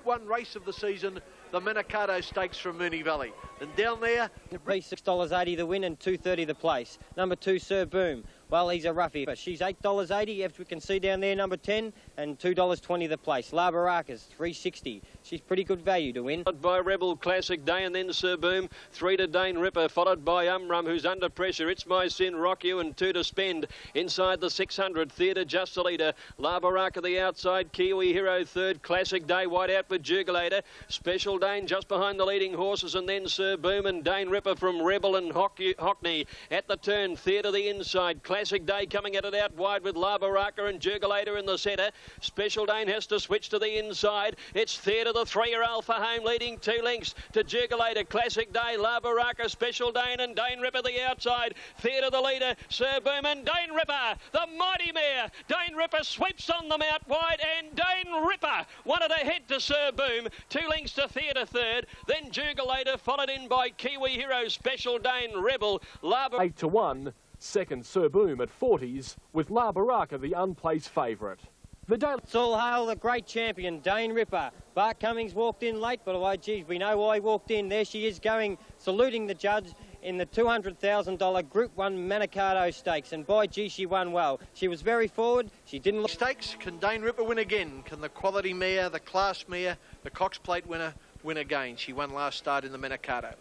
1 race of the season, the Manikato Stakes from Moonee Valley. And down there, $6.80 the win and $2.30 the place. Number 2, Sir Boom. Well, he's a roughie, but she's $8.80, as we can see down there, number 10, and $2.20 the place. La Baraka's $3.60. She's pretty good value to win. Followed by Rebel, Classic Day, and then Sir Boom. 3 to Dane Ripper, followed by Umrum, who's under pressure. It's My Sin, Rock You, and 2 to Spend. Inside the 600, Theatre Just a Leader. La Baraka the outside, Kiwi Hero third, Classic Day, wide out with Jugulator. Special Dane just behind the leading horses, and then Sir Boom and Dane Ripper from Rebel and Hockney. At the turn, Theatre the inside, Classic Day coming at it out wide with La Baraka and Jugulator in the centre. Special Dane has to switch to the inside. It's Theatre the 3-year Alpha Home leading 2 lengths to Jugulator, Classic Day, La Baraka, Special Dane and Dane Ripper the outside. Theatre the leader, Sir Boom and Dane Ripper, the mighty mare. Dane Ripper sweeps on them out wide, and Dane Ripper wanted a head to Sir Boom. 2 lengths to Theatre third, then Jugulator, followed in by Kiwi Hero, Special Dane, Rebel, La Baraka. 8 to 1, second Sir Boom at 40s, with La Baraka the unplaced favourite. The Daily... It's all hail the great champion, Dane Ripper. Bart Cummings walked in late, but oh, geez, we know why he walked in. There she is going, saluting the judge in the $200,000 Group 1 Manikato Stakes, and by gee, she won well. She was very forward, she didn't look... Stakes, can Dane Ripper win again? Can the quality mare, the class mare, the Cox Plate winner win again? She won last start in the Manikato.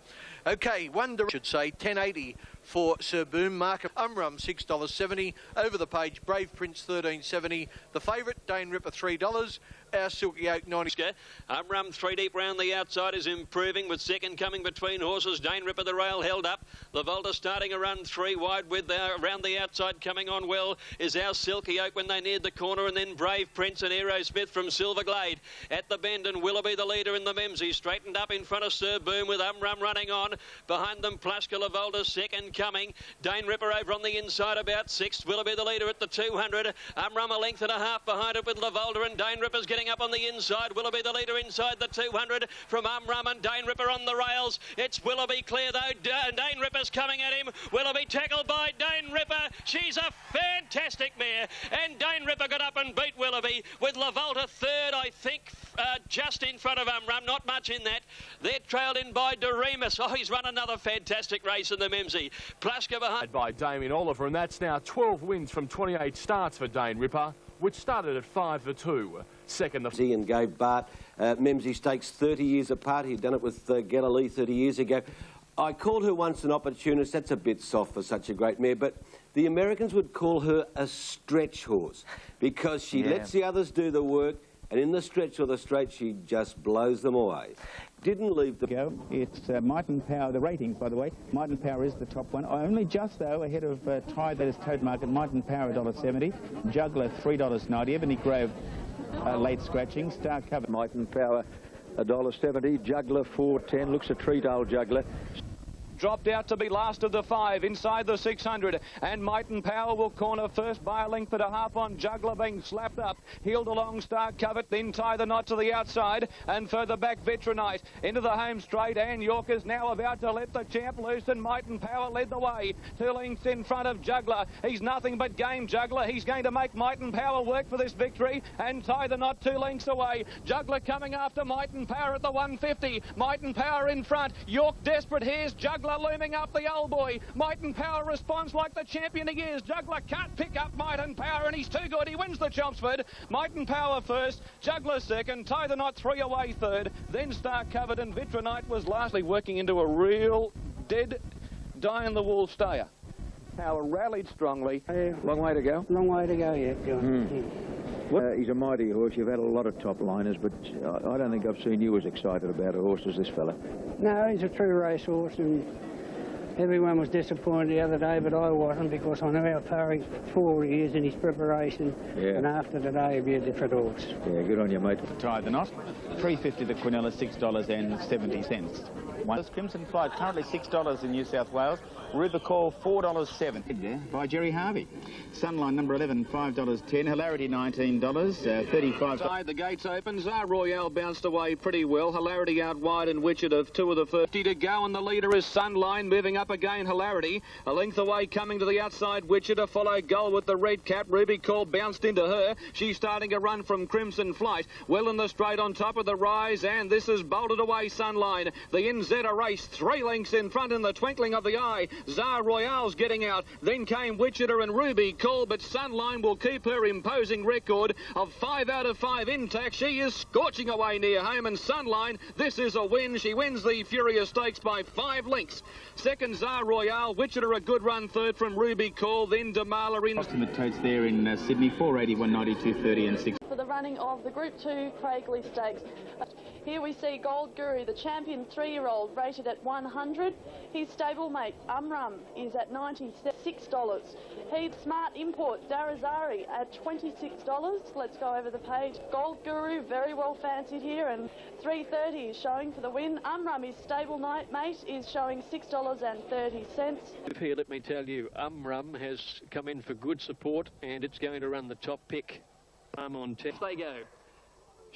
Okay, should say, $10.80 for Sir Boom. Market Umrum, $6.70. Over the page, Brave Prince, $13.70. The favourite, Dane Ripper, $3. Our Silky Oak, $90. Umrum 3 deep round the outside is improving, with second coming between horses. Dane Ripper the rail held up. La Volta starting a run 3 wide with around the outside coming on well is our Silky Oak when they neared the corner, and then Brave Prince and Aerosmith from Silver Glade. At the bend, and Willoughby the leader in the Memsey, straightened up in front of Sir Boom with Umrum running on. Behind them, Plaska La Volta second coming. Dane Ripper over on the inside about 6th. Willoughby the leader at the 200. Umrum a length and a half behind it with La Volta, and Dane Ripper's getting up on the inside. Willoughby the leader inside the 200 from Umrum, and Dane Ripper on the rails. It's Willoughby clear though. Dane Ripper's coming at him. Willoughby tackled by Dane Ripper. She's a fantastic mare, and Dane Ripper got up and beat Willoughby with La Volta third, I think, just in front of Umrum, not much in that. They're trailed in by Doremus. Oh, he's run another fantastic race in the Memsey. Plaska behind by Damien Oliver, and that's now 12 wins from 28 starts for Dane Ripper, which started at 5 for 2. Second, and gave Bart Memsey Stakes 30 years apart. He'd done it with Galilee 30 years ago. I called her once an opportunist. That's a bit soft for such a great mare, but the Americans would call her a stretch horse because she lets the others do the work, and in the stretch or the straight, she just blows them away. Didn't leave the... It's Might and Power, the ratings, by the way. Might and Power is the top one. Only just, though, ahead of Tide, that is Toad Market. Might and Power, $1.70. Juggler, $3.90. Ebony Grove, late scratching. Star Cover. Might and Power, $1.70. Juggler, $4.10. Looks a treat, old Juggler. Dropped out to be last of the 5 inside the 600, and Might and Power will corner first by a length and a half on Juggler, being slapped up. Heeled along, Star Covet, then Tie the Knot to the outside, and further back Vitronite into the home straight, and York is now about to let the champ loose, and Might and Power led the way. 2 lengths in front of Juggler. He's nothing but game, Juggler. He's going to make Might and Power work for this victory, and Tie the Knot 2 lengths away. Juggler coming after Might and Power at the 150. Might and Power in front. York desperate. Here's Juggler looming up the old boy. Might and Power responds like the champion he is. Juggler can't pick up Might and Power, and he's too good. He wins the Chelmsford. Might and Power first, Juggler second, Tie the Knot 3 away third, then Star Covered, and Vitronite was lastly working into a real dead die-in-the-wall stayer. Power rallied strongly. Long way to go. Long way to go yet, John. He's a mighty horse. You've had a lot of top liners, but I don't think I've seen you as excited about a horse as this fella. No, he's a true racehorse, and everyone was disappointed the other day, but I wasn't, because I know how far forward he is in his preparation, and after today he'll be a different horse. Yeah, good on you, mate. Tie the Knot, $3.50 the Quinella, $6.70. Crimson Flight, currently $6 in New South Wales. Rubicor, $4.70 by Jerry Harvey. Sunline number 11, $5.10. Hilarity, $19, $35. The gates open. Zar Royale bounced away pretty well. Hilarity out wide, and Witchet of 2 of the 50 to go, and the leader is Sunline moving up. up again, Hilarity. A length away coming to the outside, Wichita follow Goal with the red cap. Ruby Call bounced into her. She's starting a run from Crimson Flight. Well in the straight on top of the rise, and this is bolted away Sunline. The NZ race 3 lengths in front in the twinkling of the eye. Zar Royale's getting out. Then came Wichita and Ruby Call, but Sunline will keep her imposing record of 5 out of 5 intact. She is scorching away near home, and Sunline, this is a win. She wins the Furious Stakes by 5 lengths. Second, Zar Royale. Wichita a good run. Third from Ruby Call. Then Damala in. Ultimate totes there in Sydney, 480, 190, 230 and 6. For the running of the Group 2 Craigley Stakes. Here we see Gold Guru, the champion 3-year-old, rated at 100. His stablemate, Umrum, is at $96. He's Smart Import, Darazari, at $26. Let's go over the page. Gold Guru, very well fancied here, and 330 is showing for the win. Umrum, his stablemate is showing $6.30. Here, let me tell you, Umrum has come in for good support, and it's going to run the top pick. I'm on 10. They go.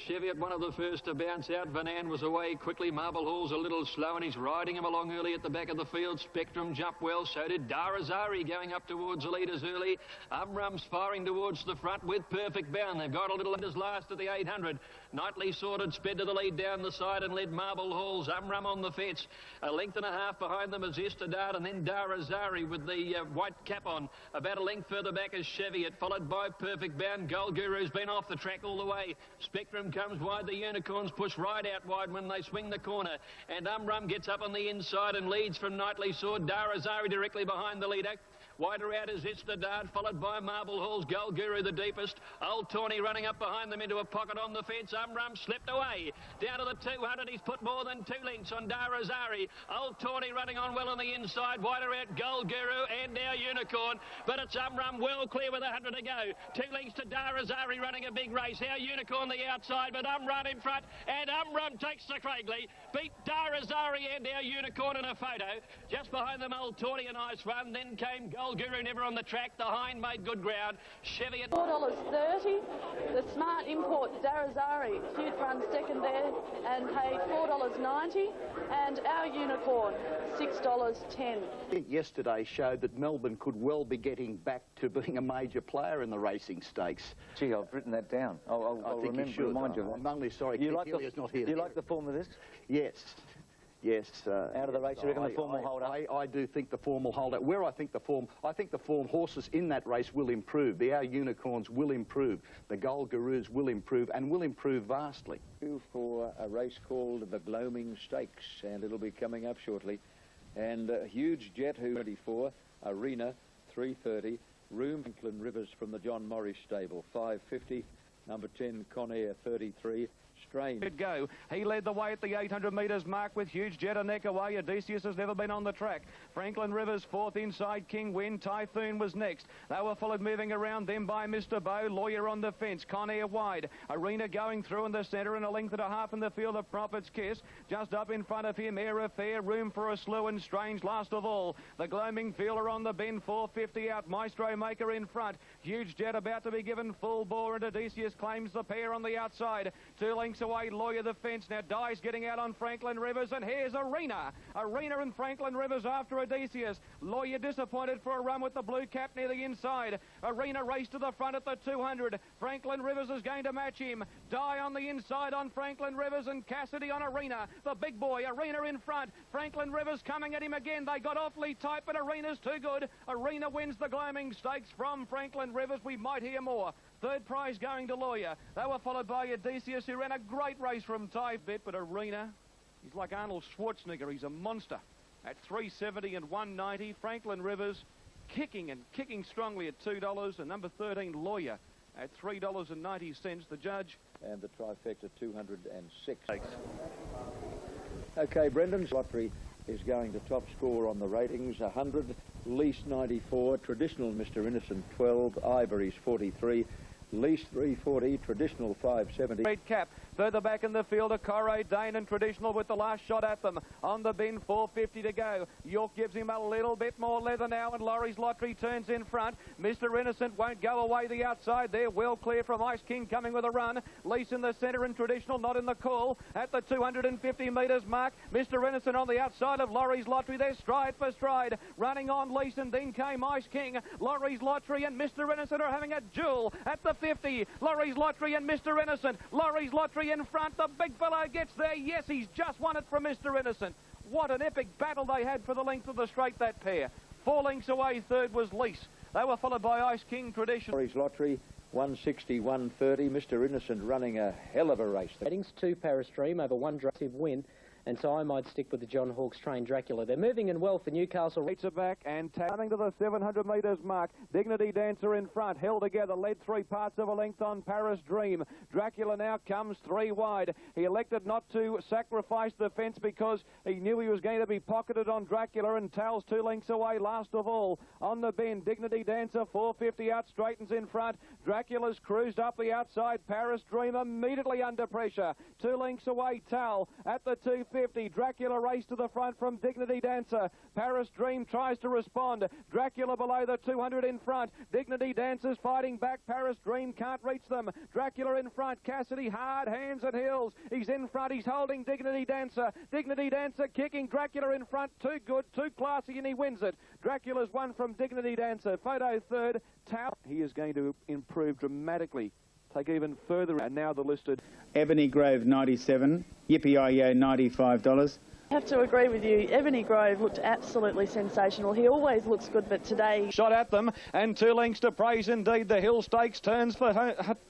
Cheviot, one of the first to bounce out. Vanan was away quickly. Marble Hall's a little slow, and he's riding him along early at the back of the field. Spectrum jumped well. So did Darazari, going up towards the leaders early. Umrum's firing towards the front with Perfect Bound. They've got a little unders last at the 800. Nightly Sorted sped to the lead down the side and led Marble Hall's Umrum on the fence. A length and a half behind them is Istadard, and then Darazari with the white cap on. About a length further back is Cheviot, followed by Perfect Bound. Gold Guru's been off the track all the way. Spectrum comes wide. The Unicorns push right out wide when they swing the corner, and Umrum gets up on the inside and leads from Nightly Sword. Darazari directly behind the leader. Wider out is Istadard, followed by Marble Hall's Gold Guru, the deepest. Old Tawny running up behind them into a pocket on the fence. Umrum slipped away. Down to the 200, he's put more than 2 lengths on Darazari. Old Tawny running on well on the inside. Wider out Gold Guru and our Unicorn. But it's Umrum well clear with 100 to go. 2 lengths to Darazari running a big race. Our Unicorn the outside, but Umrum in front. And Umrum takes the Craigley. Beat Darazari and our Unicorn in a photo. Just behind them, Old Tawny, a nice run. Then came Gold Guru, never on the track. The hind made good ground. Cheviot. $4.30. The Smart Import, Darazari, huge run second there and paid $4.90. And our Unicorn, $6.10. Yesterday showed that Melbourne could well be getting back to being a major player in the racing stakes. Gee, I've written that down. I'll remind you of that. I'm only sorry Kilia's not here. Do you like the form of this? Yes. Yes. Out of the race, you reckon the form will hold up? I do think the form will hold up. Where I think the form horses in that race will improve. Our Unicorns will improve. The Gold Gurus will improve, and will improve vastly. For a race called the Gloaming Stakes, and it'll be coming up shortly. And Huge Jet, who 24, Arena, 330, Room, Franklin Rivers from the John Morris stable, 550, number 10, Conair, 33, Strange. Go. He led the way at the 800 metres mark with Huge Jet a neck away. Odysseus has never been on the track. Franklin Rivers fourth inside. King Win. Typhoon was next. They were followed moving around them by Mr. Bow. Lawyer on the fence. Conair wide. Arena going through in the centre and a length and a half in the field of Prophet's Kiss. Just up in front of him, Air Affair. Room for a Slew and Strange last of all. The Gloaming Feeler on the bend. 450 out. Maestro Maker in front. Huge Jet about to be given full bore, and Odysseus claims the pair on the outside. 2 lengths away, Lawyer the fence. Now Dye's getting out on Franklin Rivers, and here's Arena. Arena and Franklin Rivers after Odysseus. Lawyer disappointed for a run with the blue cap near the inside. Arena race to the front at the 200. Franklin Rivers is going to match him. Dye on the inside on Franklin Rivers, and Cassidy on Arena. The big boy, Arena in front. Franklin Rivers coming at him again. They got awfully tight, but Arena's too good. Arena wins the Gloaming Stakes from Franklin Rivers. We might hear more. Third prize going to Lawyer. They were followed by Odysseus, who ran a great race from Ty Bit, but Arena, he's like Arnold Schwarzenegger. He's a monster. At 370 and 190, Franklin Rivers kicking strongly at $2, and number 13, Lawyer, at $3.90. The judge. And the trifecta, 206. Okay, Brendan's lottery is going to top score on the ratings, 100, least 94, traditional Mr. Innocent 12, Ivory's 43, Lease 340, Traditional 570. Red cap. Further back in the field, a Corre, Dane and Traditional with the last shot at them. On the bin, 4.50 to go. York gives him a little bit more leather now, and Laurie's Lottery turns in front. Mr. Innocent won't go away the outside there. Well clear from Ice King coming with a run. Lease in the centre and Traditional not in the call. At the 250 metres mark, Mr. Innocent on the outside of Laurie's Lottery. They're stride for stride. Running on Lease, and then came Ice King. Laurie's Lottery and Mr. Innocent are having a duel at the 50. Laurie's Lottery and Mr. Innocent. Laurie's Lottery in front. The big fellow gets there. Yes, he's just won it from Mr. Innocent. What an epic battle they had for the length of the straight, that pair. 4 lengths away, third was Lease. They were followed by Ice King, Tradition. Laurie's Lottery, 160, 130. Mr. Innocent running a hell of a race. Ratings 2 Paris Dream over 1 Dractive Win. And so I might stick with the John Hawkes trained Dracula. They're moving in well for Newcastle. Rates are back and coming to the 700 metres mark. Dignity Dancer in front, held together, led 3 parts of a length on Paris Dream. Dracula now comes 3 wide. He elected not to sacrifice the fence because he knew he was going to be pocketed on Dracula, and Tal's 2 lengths away last of all. On the bend, Dignity Dancer, 4.50 out, straightens in front. Dracula's cruised up the outside. Paris Dream immediately under pressure. 2 lengths away, Tal at the 250. Dracula race to the front from Dignity Dancer. Paris Dream tries to respond. Dracula below the 200 in front. Dignity Dancer's fighting back. Paris Dream can't reach them. Dracula in front. Cassidy hard hands and heels. He's in front. He's holding Dignity Dancer. Dignity Dancer kicking. Dracula in front. Too good, too classy, and he wins it. Dracula's won from Dignity Dancer. Photo third. Tau. He is going to improve dramatically. Take even further, and now the listed. Ebony Grove 97, Yippee-Yi-Yo $95. I have to agree with you. Ebony Grove looked absolutely sensational. He always looks good, but today... Shot at them, and 2 lengths to praise indeed. The Hill Stakes turns for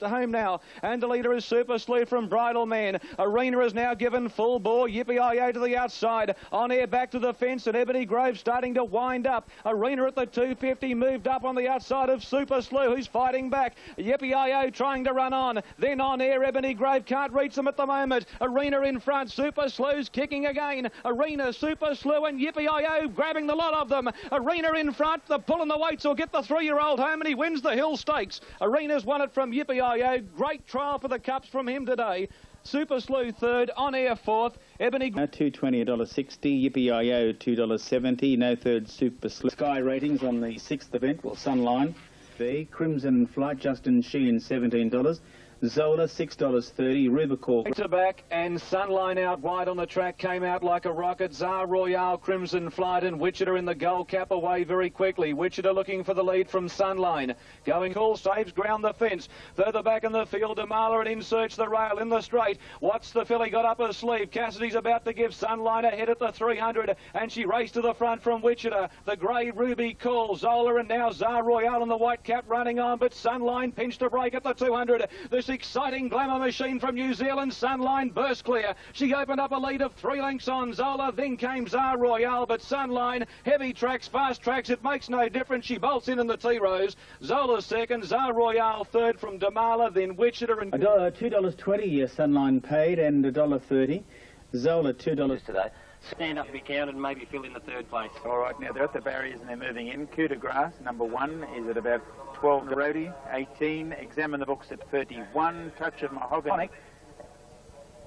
home now. And the leader is Super Sleuth from Bridal Man. Arena is now given full bore. Yippee-Yi-Yo to the outside. On air back to the fence, and Ebony Grove starting to wind up. Arena at the 250 moved up on the outside of Super Sleuth, who's fighting back. Yippee-Yi-Yo trying to run on. Then on air, Ebony Grove can't reach them at the moment. Arena in front. Super Sleuth's kicking again. Arena, Super Sleuth and Yippee-Yi-Yo grabbing the lot of them. Arena in front, the pull and the weights will get the 3-year-old home, and he wins the Hill Stakes. Arena's won it from Yippee-Yi-Yo. Great trial for the Cups from him today. Super Sleuth third, On Air fourth, Ebony... $2.20, $1.60, Yippee-Yi-Yo $2.70, no third Super Sleuth. Sky ratings on the 6th event, well, Sunline, the Crimson Flight, Justin Sheehan $17. Zola $6.30, Rubicor. Rates are back, and Sunline out wide on the track came out like a rocket. Tsar Royale, Crimson Flight and Wichita in the gold cap away very quickly. Wichita looking for the lead from Sunline. Going cool, saves ground the fence. Further back in the field, Damala and inserts the rail in the straight. What's the filly got up her sleeve? Cassidy's about to give Sunline a head at the 300, and she raced to the front from Wichita. The grey Ruby Call, Zola, and now Tsar Royale and the white cap running on, but Sunline pinched a break at the 200. This exciting glamour machine from New Zealand, Sunline burst clear. She opened up a lead of 3 lengths on Zola, then came Tsar Royale, but Sunline, heavy tracks, fast tracks, it makes no difference. She bolts in the T-Rose. Zola second, Tsar Royale third from Damala, then Wichita and... $2.20 Sunline paid, and $1.30. Zola $2 today. Stand up to be counted and maybe fill in the 3rd place. All right, now they're at the barriers and they're moving in. Coup de Grace, number 1, is at about 12. Rody, 18. Examine the Books at 31. Touch of Mahogany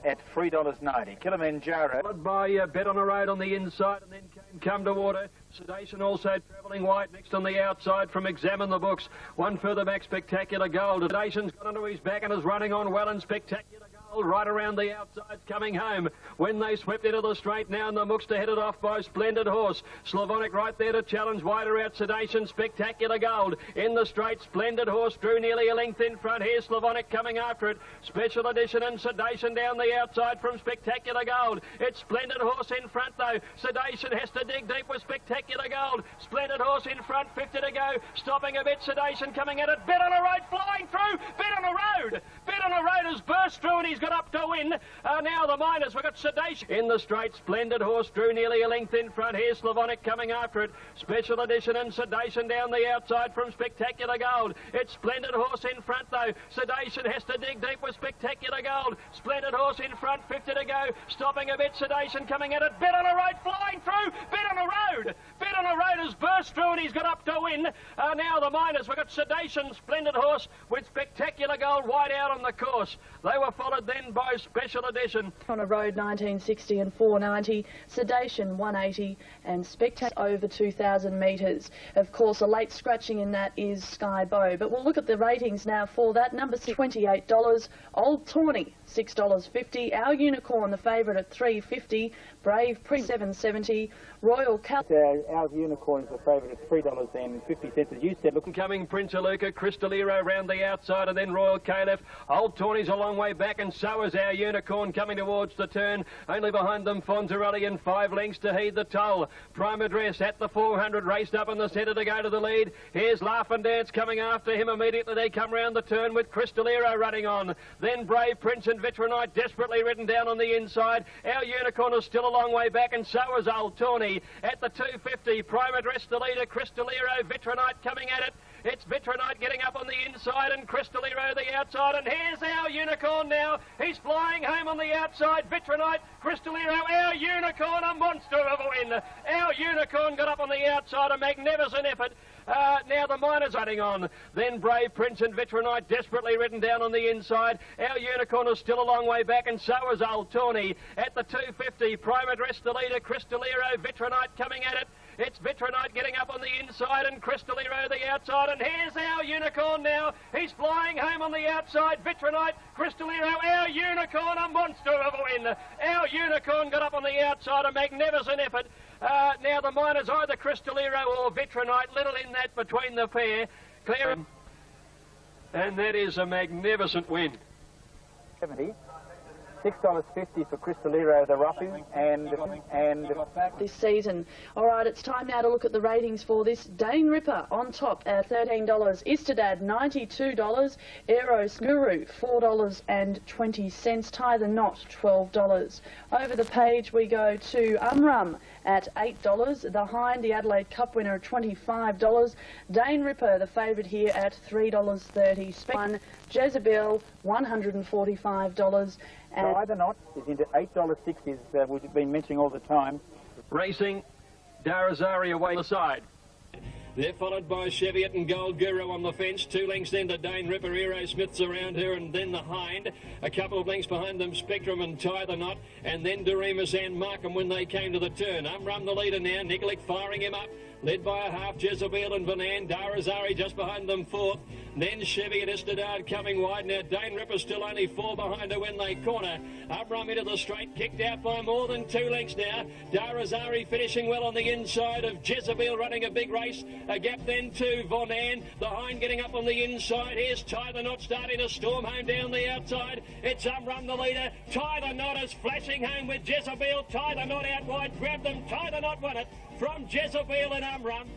at $3.90. Kilimanjaro. Followed by Bet on a Road on the inside, and then came Come to Water. Sedation also travelling white next on the outside from Examine the Books. One further back, Spectacular Gold. Sedation's got onto his back and is running on well, and Spectacular Gold right around the outside coming home. When they swept into the straight now, and the Mooks to headed off by Splendid Horse. Slavonic right there to challenge, wider out Sedation, Spectacular Gold. In the straight, Splendid Horse drew nearly a length in front. Here's Slavonic coming after it. Special Edition and Sedation down the outside from Spectacular Gold. It's Splendid Horse in front though. Sedation has to dig deep with Spectacular Gold. Splendid Horse in front, 50 to go. Stopping a bit, Sedation coming at it. Bet on a Road flying through. Bet on a Road. Bet on a Road has burst through and he's got up to win. Now the miners, we've got Sedation. In the straight, Splendid Horse drew nearly a length in front. Here's Slavonic coming after it. Special Edition and Sedation down the outside from Spectacular Gold. It's Splendid Horse in front though. Sedation has to dig deep with Spectacular Gold. Splendid Horse in front, 50 to go. Stopping a bit, Sedation coming at it. Bet on a Road flying through. Bet on a Road. Bet Speed on the road has burst through and he's got up to win. Now the Miners, we've got Sedation, splendid horse with Spectacular Gold wide out on the course. They were followed then by Special Edition. On a road 1960 and 490, Sedation 180 and Spectacular over 2,000 metres. Of course, a late scratching in that is Sky Bow. But we'll look at the ratings now for that. Number $28, Old Tawny $6.50, Our Unicorn the favourite at $3.50, Brave Prince $7.70, Royal Cal. Our Unicorn is the favourite at $3.50, as you said. Look, coming Prince Aluka, Crystalero round the outside, and then Royal Caliph. Old Tawny's a long way back, and so is Our Unicorn coming towards the turn. Only behind them Fonzarelli and 5 lengths to heed the toll. Prime Address at the 400 raced up in the centre to go to the lead. Here's Laugh and Dance coming after him immediately. They come round the turn with Crystalero running on. Then Brave Prince and Vitronite desperately ridden down on the inside. Our Unicorn is still a long way back, and so is Old Tawny. At the 250, Prime Address the leader, Crystalero, Vitronite coming at it. It's Vitronite getting up on the inside and Crystalero the outside, and here's Our Unicorn now. He's flying home on the outside. Vitronite, Crystalero, Our Unicorn, a monster of a win. Our Unicorn got up on the outside, a magnificent effort. Now the Miners running on. Then Brave Prince and Vitronite desperately ridden down on the inside. Our Unicorn is still a long way back, and so is Old Tawny. At the 250, Prime Address the leader, Crystalero, Vitronite coming at it. It's Vitronite getting up on the inside and Crystalero the outside, and here's Our Unicorn now. He's flying home on the outside. Vitronite, Crystalero, Our Unicorn, a monster of a win. Our Unicorn got up on the outside, a magnificent effort. Now the Miners, either Crystalero or Vitronite, little in that between the pair. Clear, and that is a magnificent win. 70. $6.50 for Crystalero, the roughie, and this season. All right, it's time now to look at the ratings for this. Dane Ripper on top at $13, Istedad $92, Eros Guru $4.20, Tie the Knot $12. Over the page we go to Umrum at $8, the Hind, the Adelaide Cup winner at $25, Dane Ripper, the favourite here at $3.30, Jezebel $145, and Tie the Knot is into $8.60, we've been mentioning all the time. Racing, Darazari away the side. They're followed by Cheviot and Gold Guru on the fence. 2 lengths then to Dane Ripper. Aero Smith's around her, and then the Hind. A couple of lengths behind them, Spectrum and Tie the Knot, and then Doremus and Markham when they came to the turn. Umrum the leader now, Nikolic firing him up. Led by a half, Jezebel and Vanan. Darazari just behind them 4th. Then Chevy and Istedad coming wide. Now Dane Ripper still only 4 behind her when they corner. Umrum into the straight, kicked out by more than 2 lengths now. Darazari finishing well on the inside of Jezebel, running a big race. A gap then to Vanan. The Hind getting up on the inside. Here's Tie the Knot starting to storm home down the outside. It's Umrum the leader. Tie the Knot is flashing home with Jezebel. Tie the Knot out wide. Grab them. Tie the Knot won it from Jezebel and Umrum.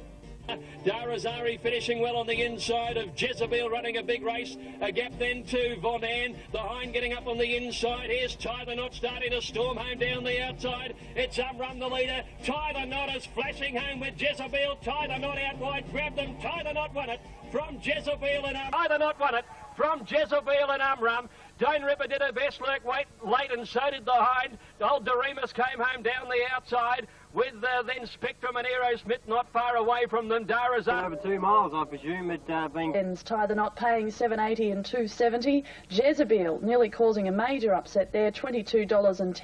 Darazari finishing well on the inside of Jezebel, running a big race. A gap then to Vanan. The Hind getting up on the inside. Here's Tie the Knot starting to storm home down the outside. It's Umrum the leader. Tie the Knot is flashing home with Jezebel. Tie the Knot out wide. Grab them. Tie the Knot won it from Jezebel and Umrum. Tie the Knot won it from Jezebel and Umrum. Dane Ripper did her best lurk late, and so did the Hind. Old Doremus came home down the outside with then Spectrum and Aero Smith not far away from them. Darazari over 2 miles, I presume, it being... Tie the Knot paying $7.80 and $2.70. Jezebel nearly causing a major upset there, $22.10 and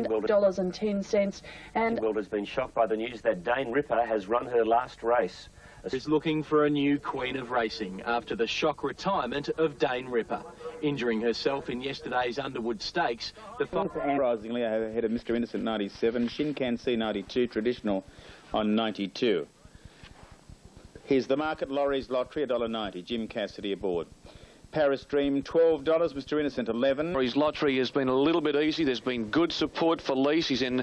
$10.10. And The world has been shocked by the news that Dane Ripper has run her last race. Is looking for a new queen of racing after the shock retirement of Dane Ripper. Injuring herself in yesterday's Underwood Stakes, the Surprisingly, ahead of Mr. Innocent 97, Shinkan C 92, Traditional on 92. Here's the market, Laurie's Lottery, $1.90, Jim Cassidy aboard. Paris Dream, $12, Mr. Innocent, 11. His lottery has been a little bit easy. There's been good support for Lease. He's in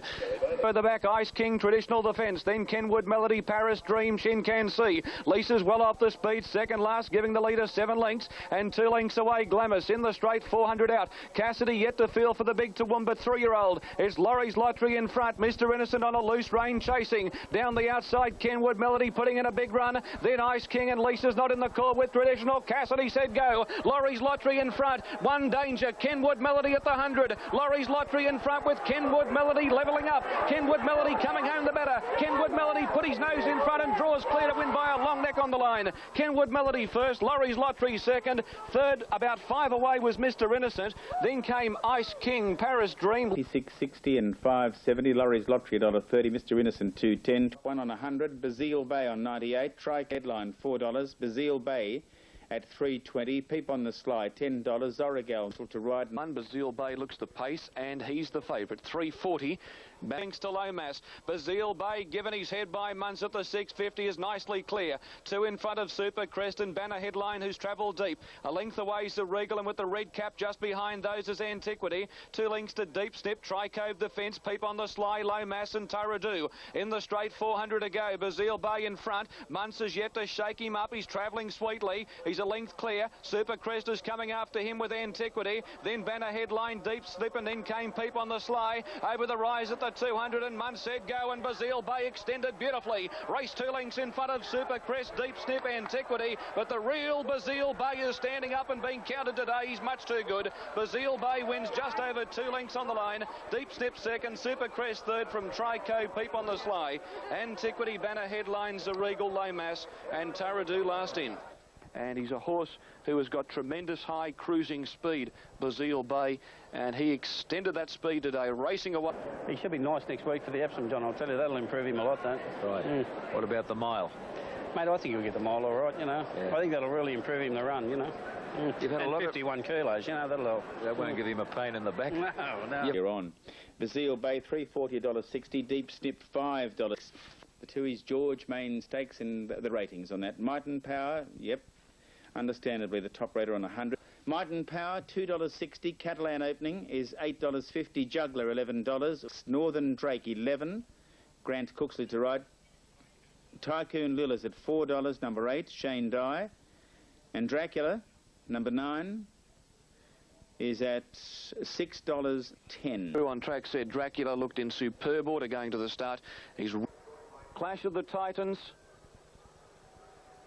further back, Ice King, Traditional Defence, then Kenwood Melody, Paris Dream, Shinkan C. Lisa's well off the speed, second last, giving the leader 7 lengths, and 2 lengths away, Glamis in the straight, 400 out. Cassidy yet to feel for the big Toowoomba 3-year-old. It's Laurie's Lottery in front, Mr. Innocent on a loose rein chasing. Down the outside, Kenwood Melody putting in a big run, then Ice King, and Lisa's not in the call with Traditional. Cassidy said go. Laurie's Lottery in front. One Danger. Kenwood Melody at the 100. Laurie's Lottery in front with Kenwood Melody levelling up. Kenwood Melody coming home the better. Kenwood Melody put his nose in front and draws clear to win by a long neck on the line. Kenwood Melody first. Laurie's Lottery second. Third, about 5 away, was Mr. Innocent. Then came Ice King, Paris Dream. 660 and 570. Laurie's Lottery $1.30. Mr. Innocent 210. One on 100. Bazille Bay on 98. Trike Headline $4. Bazille Bay at 320. Peep on the Sly $10. Zoragal to ride. Bazille Bay looks the pace, and he's the favourite. 340. Banks to Lomas. Bazille Bay, given his head by Munce at the 650, is nicely clear. 2 in front of Super Crest and Banner Headline, who's travelled deep. A length away is the Regal, and with the red cap just behind those is Antiquity. 2 lengths to Deep Snip, Tricove the Fence, Peep on the Sly, Lomas and Taradu. In the straight, 400 to go. Bazille Bay in front. Munce is yet to shake him up. He's travelling sweetly. He's a length clear. Super Crest is coming after him with Antiquity. Then Banner Headline, Deep Snip, and then came Peep on the Sly. Over the rise at the 200, and Munce said go, and Bazille Bay extended beautifully. Race 2 lengths in front of Super Crest, Deep Snip, Antiquity, but the real Bazille Bay is standing up and being counted today. He's much too good. Bazille Bay wins just over 2 lengths on the line. Deep Snip second, Super Crest third from Trico, Peep on the Sly. Antiquity, Banner Headlines, the Regal, Lomas, and Taradu last in. And he's a horse who has got tremendous high cruising speed, Bazille Bay, and he extended that speed today, racing away. He should be nice next week for the Epsom, John. I'll tell you, that'll improve him a lot, that. Right. What about the mile? Mate, I think he'll get the mile all right, you know. Yeah. I think that'll really improve him to run, you know. You've had a lot 51 kilos, you know, that won't give him a pain in the back. No. You're on. Bazille Bay $340, $1.60. Deep Snip $5. The two is George Main Stakes in the ratings on that. Might and Power, yep. Understandably, the top rater on 100. Might and Power, $2.60. Catalan Opening is $8.50. Juggler, $11. Northern Drake, $11. Grant Cooksley to ride. Tycoon Lil is at $4, number 8. Shane Dye. And Dracula, number 9, is at $6.10. Who on track said Dracula looked in superb order going to the start. He's Clash of the Titans.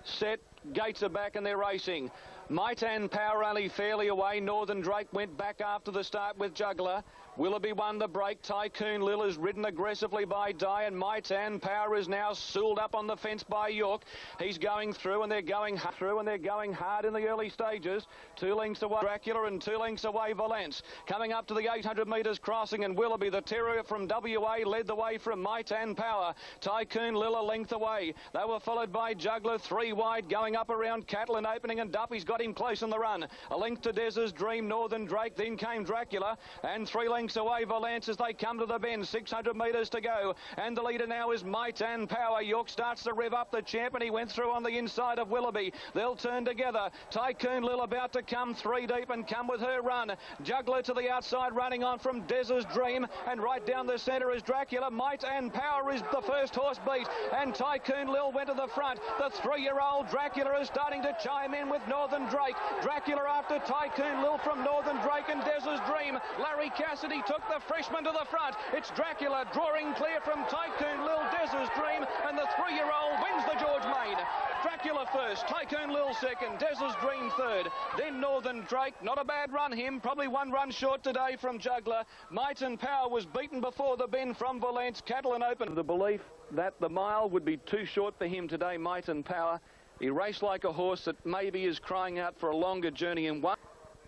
Set. Gates are back and they're racing. Might and Power only fairly away. Northern Drake went back after the start with Juggler. Willoughby won the break. Tycoon Lil is ridden aggressively by Dye, and Might and Power is now sooled up on the fence by York. He's going through, and they're going hard in the early stages. 2 lengths away Dracula and 2 lengths away Valence. Coming up to the 800 metres crossing, and Willoughby, the terrier from WA, led the way from Might and Power. Tycoon Lil a length away. They were followed by Juggler 3 wide, going up around Catalan Opening, and Duffy's got him close on the run. A length to Des's Dream, Northern Drake, then came Dracula, and 3 lengths away Valence as they come to the bend. 600 metres to go, and the leader now is Might and Power. York starts to rev up the champ, and he went through on the inside of Willoughby. They'll turn together. Tycoon Lil about to come 3 deep and come with her run. Juggler to the outside, running on from Des's Dream, and right down the centre is Dracula. Might and Power is the first horse beat, and Tycoon Lil went to the front. The 3-year-old Dracula is starting to chime in with Northern Drake. Dracula after Tycoon Lil from Northern Drake and Des's Dream. Larry Cassidy took the freshman to the front. It's Dracula drawing clear from Tycoon Lil, Des's Dream, and the 3-year-old wins the George Main. Dracula first, Tycoon Lil second, Des's Dream third, then Northern Drake. Not a bad run him, probably 1 run short today from Juggler. Might and Power was beaten before the bend from Valence. Catalan Open. The belief that the mile would be too short for him today, Might and Power. He raced like a horse that maybe is crying out for a longer journey in one.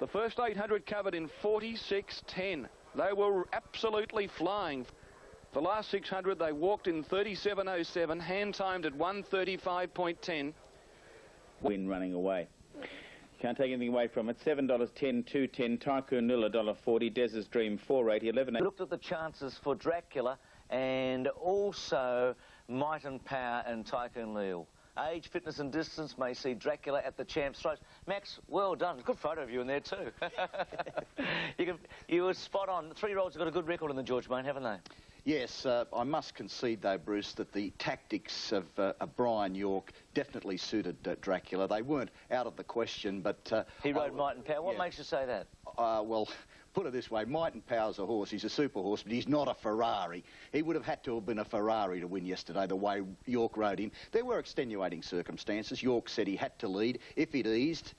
The first 800 covered in 46.10. They were absolutely flying. The last 600 they walked in 37.07, hand timed at 135.10. Win running away. Can't take anything away from it. $7.10, $2.10. Tycoon Lil $1.40. Des's Dream $4.80. $11. Looked at the chances for Dracula and also Might and Power and Tycoon Lil. Age, fitness and distance may see Dracula at the Champs Race. Max, well done. Good photo of you in there too. You were spot on. The 3-year-olds have got a good record in the George Main, haven't they? Yes, I must concede though, Bruce, that the tactics of Brian York definitely suited Dracula. They weren't out of the question, but... he rode Might and Power. What makes you say that? Well, put it this way, Might and Power's a horse. He's a super horse, but he's not a Ferrari. He would have had to have been a Ferrari to win yesterday, the way York rode him. There were extenuating circumstances. York said he had to lead. If he'd eased,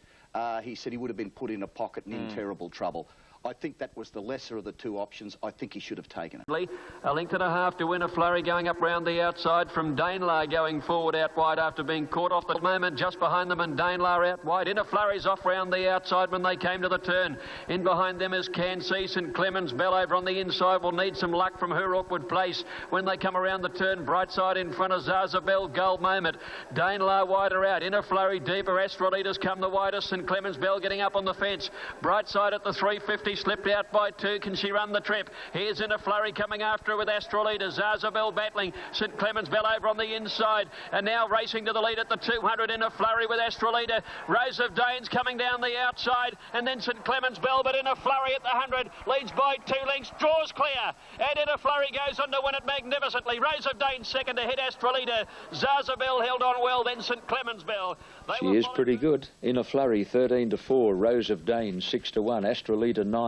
he said he would have been put in a pocket and in terrible trouble. I think that was the lesser of the two options. I think he should have taken it. A length and a half to win a flurry going up round the outside from Danelaw going forward out wide after being caught off the moment just behind them, and Danelaw out wide. In a flurry's off round the outside when they came to the turn. In behind them is Cansey. St Clemens Bell over on the inside will need some luck from her awkward place when they come around the turn. Brightside in front of Zazabel. Gold Moment. Danelaw wider out. In a flurry deeper. Astrolitas come the widest. St Clemens Bell getting up on the fence. Brightside at the 350. Slipped out by 2. Can she run the trip? Here's In a Flurry coming after her with Astrolita. Zazabel battling. St Clemens Bell over on the inside. And now racing to the lead at the 200. In a Flurry with Astrolita. Rose of Danes coming down the outside. And then St Clemens Bell, but In a Flurry at the 100. Leads by 2 lengths. Draws clear. And In a Flurry goes on to win it magnificently. Rose of Danes second ahead. Astrolita. Zazabel held on well. Then St Clemens Bell. She is pretty good. In a Flurry 13-4. Rose of Danes 6-1. Astrolita 9-1.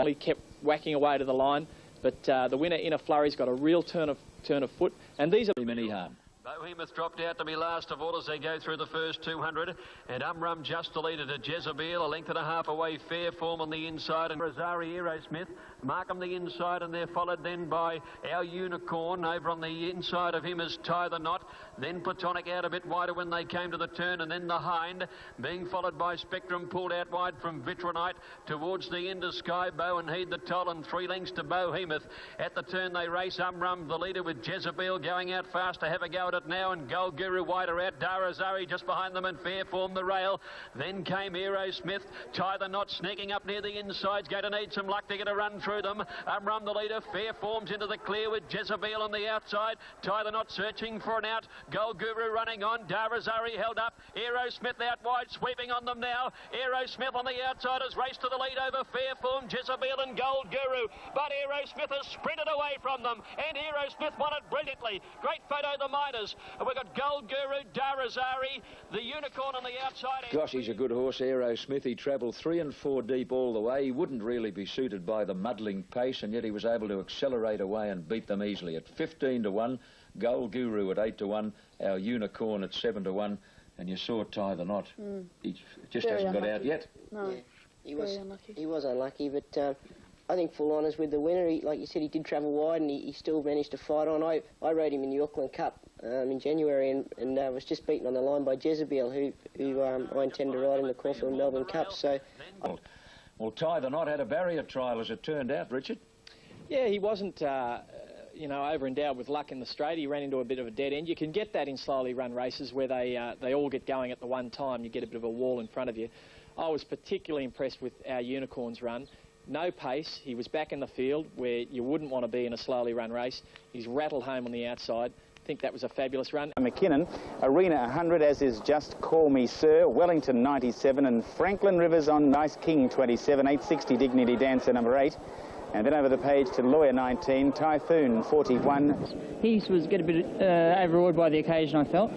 He kept whacking away to the line, but the winner In a Flurry's got a real turn of foot, and these are many harm. Behemoth dropped out to be last of all as they go through the first 200, and Umrum just the leader to Jezebel, a length and a half away. Fair Form on the inside, and Rosari Aerosmith Markham the inside, and they're followed then by Our Unicorn. Over on the inside of him is Tie the Knot, then Platonic out a bit wider when they came to the turn, and then the Hind being followed by Spectrum, pulled out wide from Vitronite towards the end of Sky Bow, and Heed the Toll, and 3 lengths to Behemoth. At the turn they race Umrum the leader with Jezebel going out fast to have a go at it now, and Gold Guru wider out. Darazari just behind them, and Fair Form the rail. Then came Aerosmith. Tie the Knot sneaking up near the insides, going to need some luck to get a run through them. Umrum the leader. Fair Form's into the clear with Jezebel on the outside. Tie the Knot searching for an out. Gold Guru running on. Darazari held up. Aerosmith out wide, sweeping on them now. Aerosmith on the outside has raced to the lead over Fair Form, Jezebel and Gold Guru, but Aerosmith has sprinted away from them, and Aerosmith won it brilliantly. Great photo of the Miners. We've got Gold Guru, Darazari, the Unicorn on the outside. Gosh, he's a good horse, Aerosmith. He travelled 3 and 4 deep all the way. He wouldn't really be suited by the muddling pace, and yet he was able to accelerate away and beat them easily. At 15-1, Gold Guru at 8-1, Our Unicorn at 7-1, and you saw Tie the Knot. He just hasn't got out yet. No, yeah, he was unlucky, but I think full honours with the winner. Like you said, he did travel wide, and he still managed to fight on. I rode him in the Auckland Cup in January, and was just beaten on the line by Jezebel, who I intend to ride in the Caulfield Melbourne Cup. So, well, Tie the Knot had a barrier trial, as it turned out, Richard. Yeah, he wasn't, you know, over-endowed with luck in the straight. He ran into a bit of a dead end. You can get that in slowly run races where they all get going at the one time. You get a bit of a wall in front of you. I was particularly impressed with Our Unicorn's run. No pace. He was back in the field where you wouldn't want to be in a slowly run race. He's rattled home on the outside. I think that was a fabulous run. McKinnon, Arena 100, as is Just Call Me Sir, Wellington 97, and Franklin Rivers on Nice King 27, 860 Dignity Dancer number 8. And then over the page to Lawyer 19, Typhoon 41. He was getting a bit overawed by the occasion, I felt.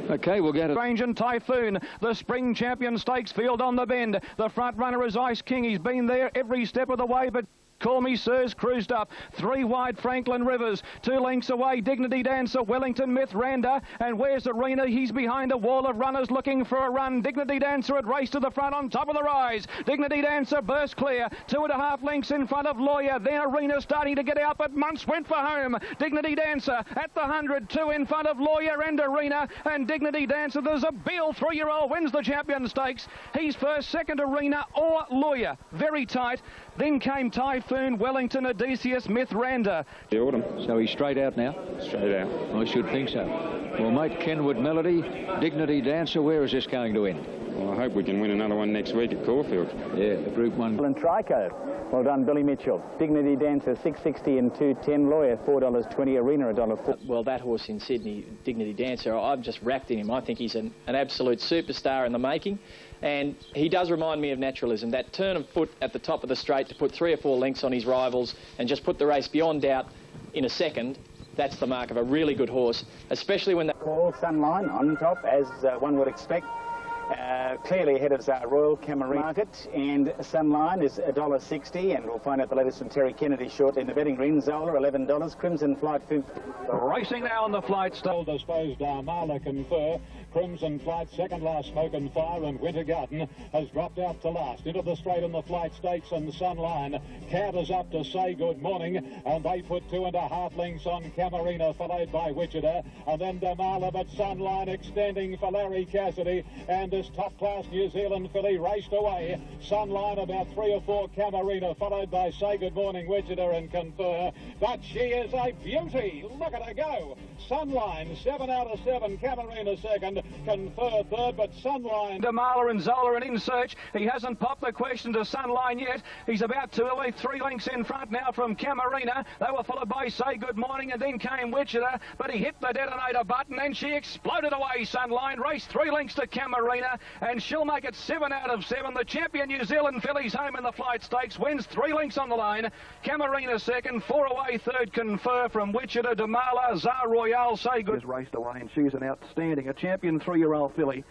Okay, we'll get it. Range and Typhoon, the Spring Champion Stakes field on the bend. The front runner is Ice King. He's been there every step of the way, but Call Me Sir's cruised up. 3 wide, Franklin Rivers. 2 lengths away, Dignity Dancer, Wellington, Mithranda. And where's Arena? He's behind a wall of runners looking for a run. Dignity Dancer had raced to the front on top of the rise. Dignity Dancer burst clear. 2.5 lengths in front of Lawyer. Then Arena starting to get out, but Muntz went for home. Dignity Dancer at the 100. 2 in front of Lawyer and Arena. And Dignity Dancer, there's a Beale 3-year-old wins the Champion Stakes. He's first, second Arena or Lawyer. Very tight. Then came Typhoon, Wellington, Odysseus, Mithranda. The autumn. So he's straight out now? Straight out. I should think so. Well, mate, Kenwood Melody, Dignity Dancer, where is this going to end? Well, I hope we can win another one next week at Caulfield. Yeah, the Group 1. And Trico. Well done, Billy Mitchell. Dignity Dancer, $6.60 and $2.10. Lawyer, $4.20. Arena, $1.04. Well, that horse in Sydney, Dignity Dancer, I'm just wrapped in him. I think he's an absolute superstar in the making. And he does remind me of Naturalism. That turn of foot at the top of the straight to put 3 or 4 lengths on his rivals and just put the race beyond doubt in a second, that's the mark of a really good horse, especially when... Call Sunline on top, as one would expect. Clearly ahead of Zar Royal, Camarine Market, and Sunline is $1.60, and we'll find out the latest from Terry Kennedy shortly in the betting green. Zola, $11, Crimson Flight, Racing now on the flight style disposed Armala Confer. Crimson Flight, second last Smoke and Fire, and Winter Garden has dropped out to last. Into the straight in the Flight Stakes and Sunline. Canters up to Say Good Morning, and they put 2.5 lengths on Camarina, followed by Wichita, and then Damala, but Sunline extending for Larry Cassidy, and this top-class New Zealand filly raced away. Sunline about 3 or 4 Camarina, followed by Say Good Morning, Wichita and Confer, but she is a beauty. Look at her go. Sunline, 7 out of 7, Camarina second, Confer third, but Sunline. Damala and Zola and in search. He hasn't popped the question to Sunline yet. He's about 2 away, 3 lengths in front now from Camarina. They were followed by Say Good Morning, and then came Wichita, but he hit the detonator button and she exploded away. Sunline raced 3 lengths to Camarina, and she'll make it 7 out of 7. The champion New Zealand filly's home in the Flight Stakes, wins 3 lengths on the line. Camarina second, 4 away third, Confer from Wichita. Damala, Zar Royale, Say Good. Is raced away, and she's an outstanding, a champion 3-year-old filly.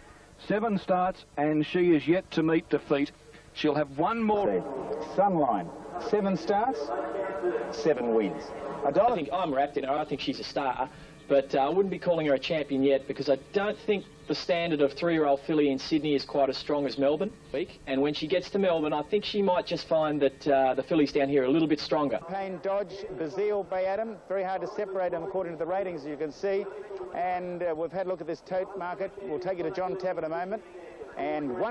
7 starts, and she is yet to meet defeat. She'll have one more. Sunline, 7 starts, 7 wins. I think I'm wrapped in her. I think she's a star, but I wouldn't be calling her a champion yet because I don't think the standard of 3-year-old filly in Sydney is quite as strong as Melbourne. And when she gets to Melbourne, I think she might just find that the fillies down here are a little bit stronger. Payne Dodge, Bazille, Bay Adam, very hard to separate them according to the ratings, as you can see. And we've had a look at this tote market. We'll take you to John Tab in a moment. And nearly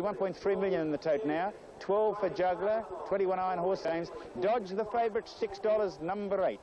1.3 million in the tote now. 12 for Juggler, 21 Iron Horse names. Dodge the favourite, $6, number 8.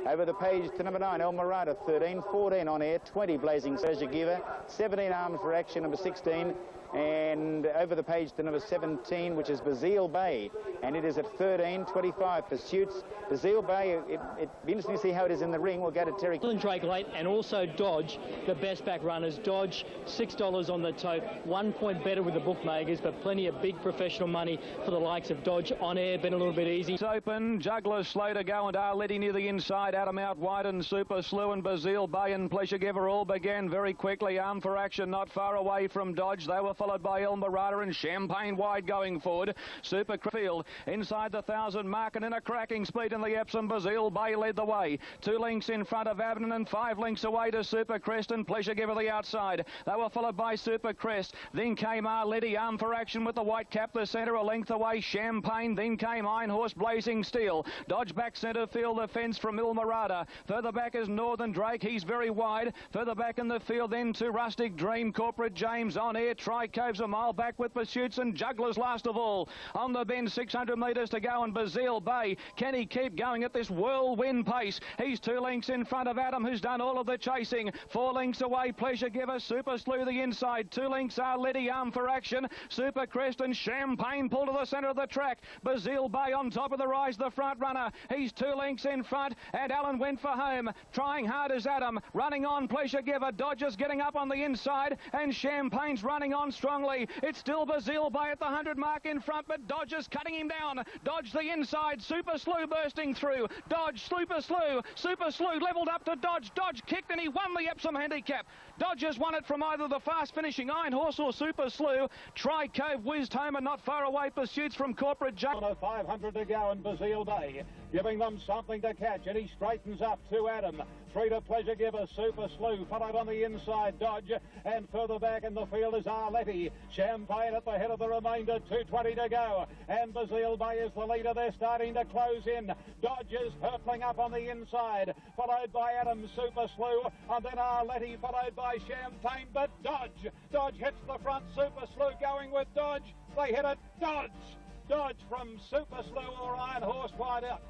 Over the page to number 9, El Morada, 13, 14 on air, 20 Blazing Pleasure Giver, 17 Arms for Action, number 16. And over the page to number 17, which is Bazille Bay, and it is at 13, 25 Pursuits. Bazille Bay, it'd be interesting to see how it is in the ring. We'll go to Terry. Drake late, and also Dodge, the best back runners. Dodge, $6 on the tote, 1 point better with the bookmakers, but plenty of big professional money for the likes of Dodge. On air, been a little bit easy. It's open, Juggler slow to go, and Arletty near the inside. Adam out wide, and Super Slew and Bazille Bay and Pleasure Giver all began very quickly. Arm for Action not far away from Dodge. They were followed by El Morada and Champagne wide going forward. Super Field inside the 1,000 mark, and in a cracking speed in the Epsom. Bazille Bay led the way. 2 lengths in front of Aberdeen and 5 lengths away to Super Crest and Pleasure Giver the outside. They were followed by Super Crest. Then came Arletty, Arm for Action with the white cap, the centre a length away. Champagne. Then came Iron Horse, Blazing Steel. Dodge back centre field, the fence from El Morada. Further back is Northern Drake. He's very wide. Further back in the field then to Rustic Dream, Corporate James on air. Tri-Coves a mile back with Pursuits, and Jugglers last of all. On the bend, 600 metres to go, and Bazille Bay, can he keep going at this whirlwind pace? He's 2 lengths in front of Adam, who's done all of the chasing. 4 lengths away, Pleasure Giver, Super Slew the inside. 2 lengths are Letty, Arm for Action, Super Crest and Champagne pull to the centre of the track. Bazille Bay on top of the rise, the front runner. He's 2 lengths in front, and Allen went for home. Trying hard as Adam, running on Pleasure Giver. Dodgers getting up on the inside, and Champagne's running on strongly. It's still Bazille Bay at the 100 mark in front, but Dodgers cutting him down. Dodge the inside, Super Slew bursting through. Dodge, Super Slew levelled up to Dodge. Dodge kicked, and he won the Epsom handicap. Dodgers won it from either the fast finishing Iron Horse or Super Slew. Tri-Cove whizzed home, and not far away Pursuits from Corporate James. 500 to go, and Bazille Bay giving them something to catch, and he straightens up to Adam. 3 to Pleasure Giver, Super Slew, followed on the inside Dodge, and further back in the field is Arletty. Champagne at the head of the remainder, 2:20 to go, and Bazille Bay is the leader. They're starting to close in. Dodge is hurtling up on the inside, followed by Adam, Super Slew, and then Arletty, followed by Champagne, but Dodge hits the front. Super Slew going with Dodge. They hit it. Dodge from Super Slew or Iron Horse wide out.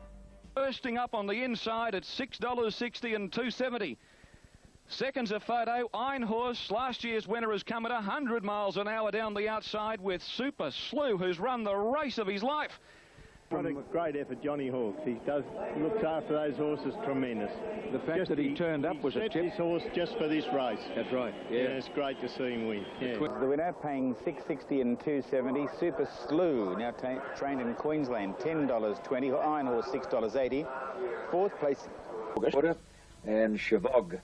Bursting up on the inside at $6.60 and $2.70. Seconds a photo. Iron Horse, last year's winner, has come at 100 miles an hour down the outside with Super Slew, who's run the race of his life. What a great effort, Johnny Hawkes. He looks after those horses tremendous. The fact that he turned up was a tip. His horse just for this race. That's right. Yeah, it's great to see him win. Yeah. The winner paying $6.60 and $2.70. Super Slew, now trained in Queensland, $10.20. Iron Horse, $6.80. Fourth place. And Shavog,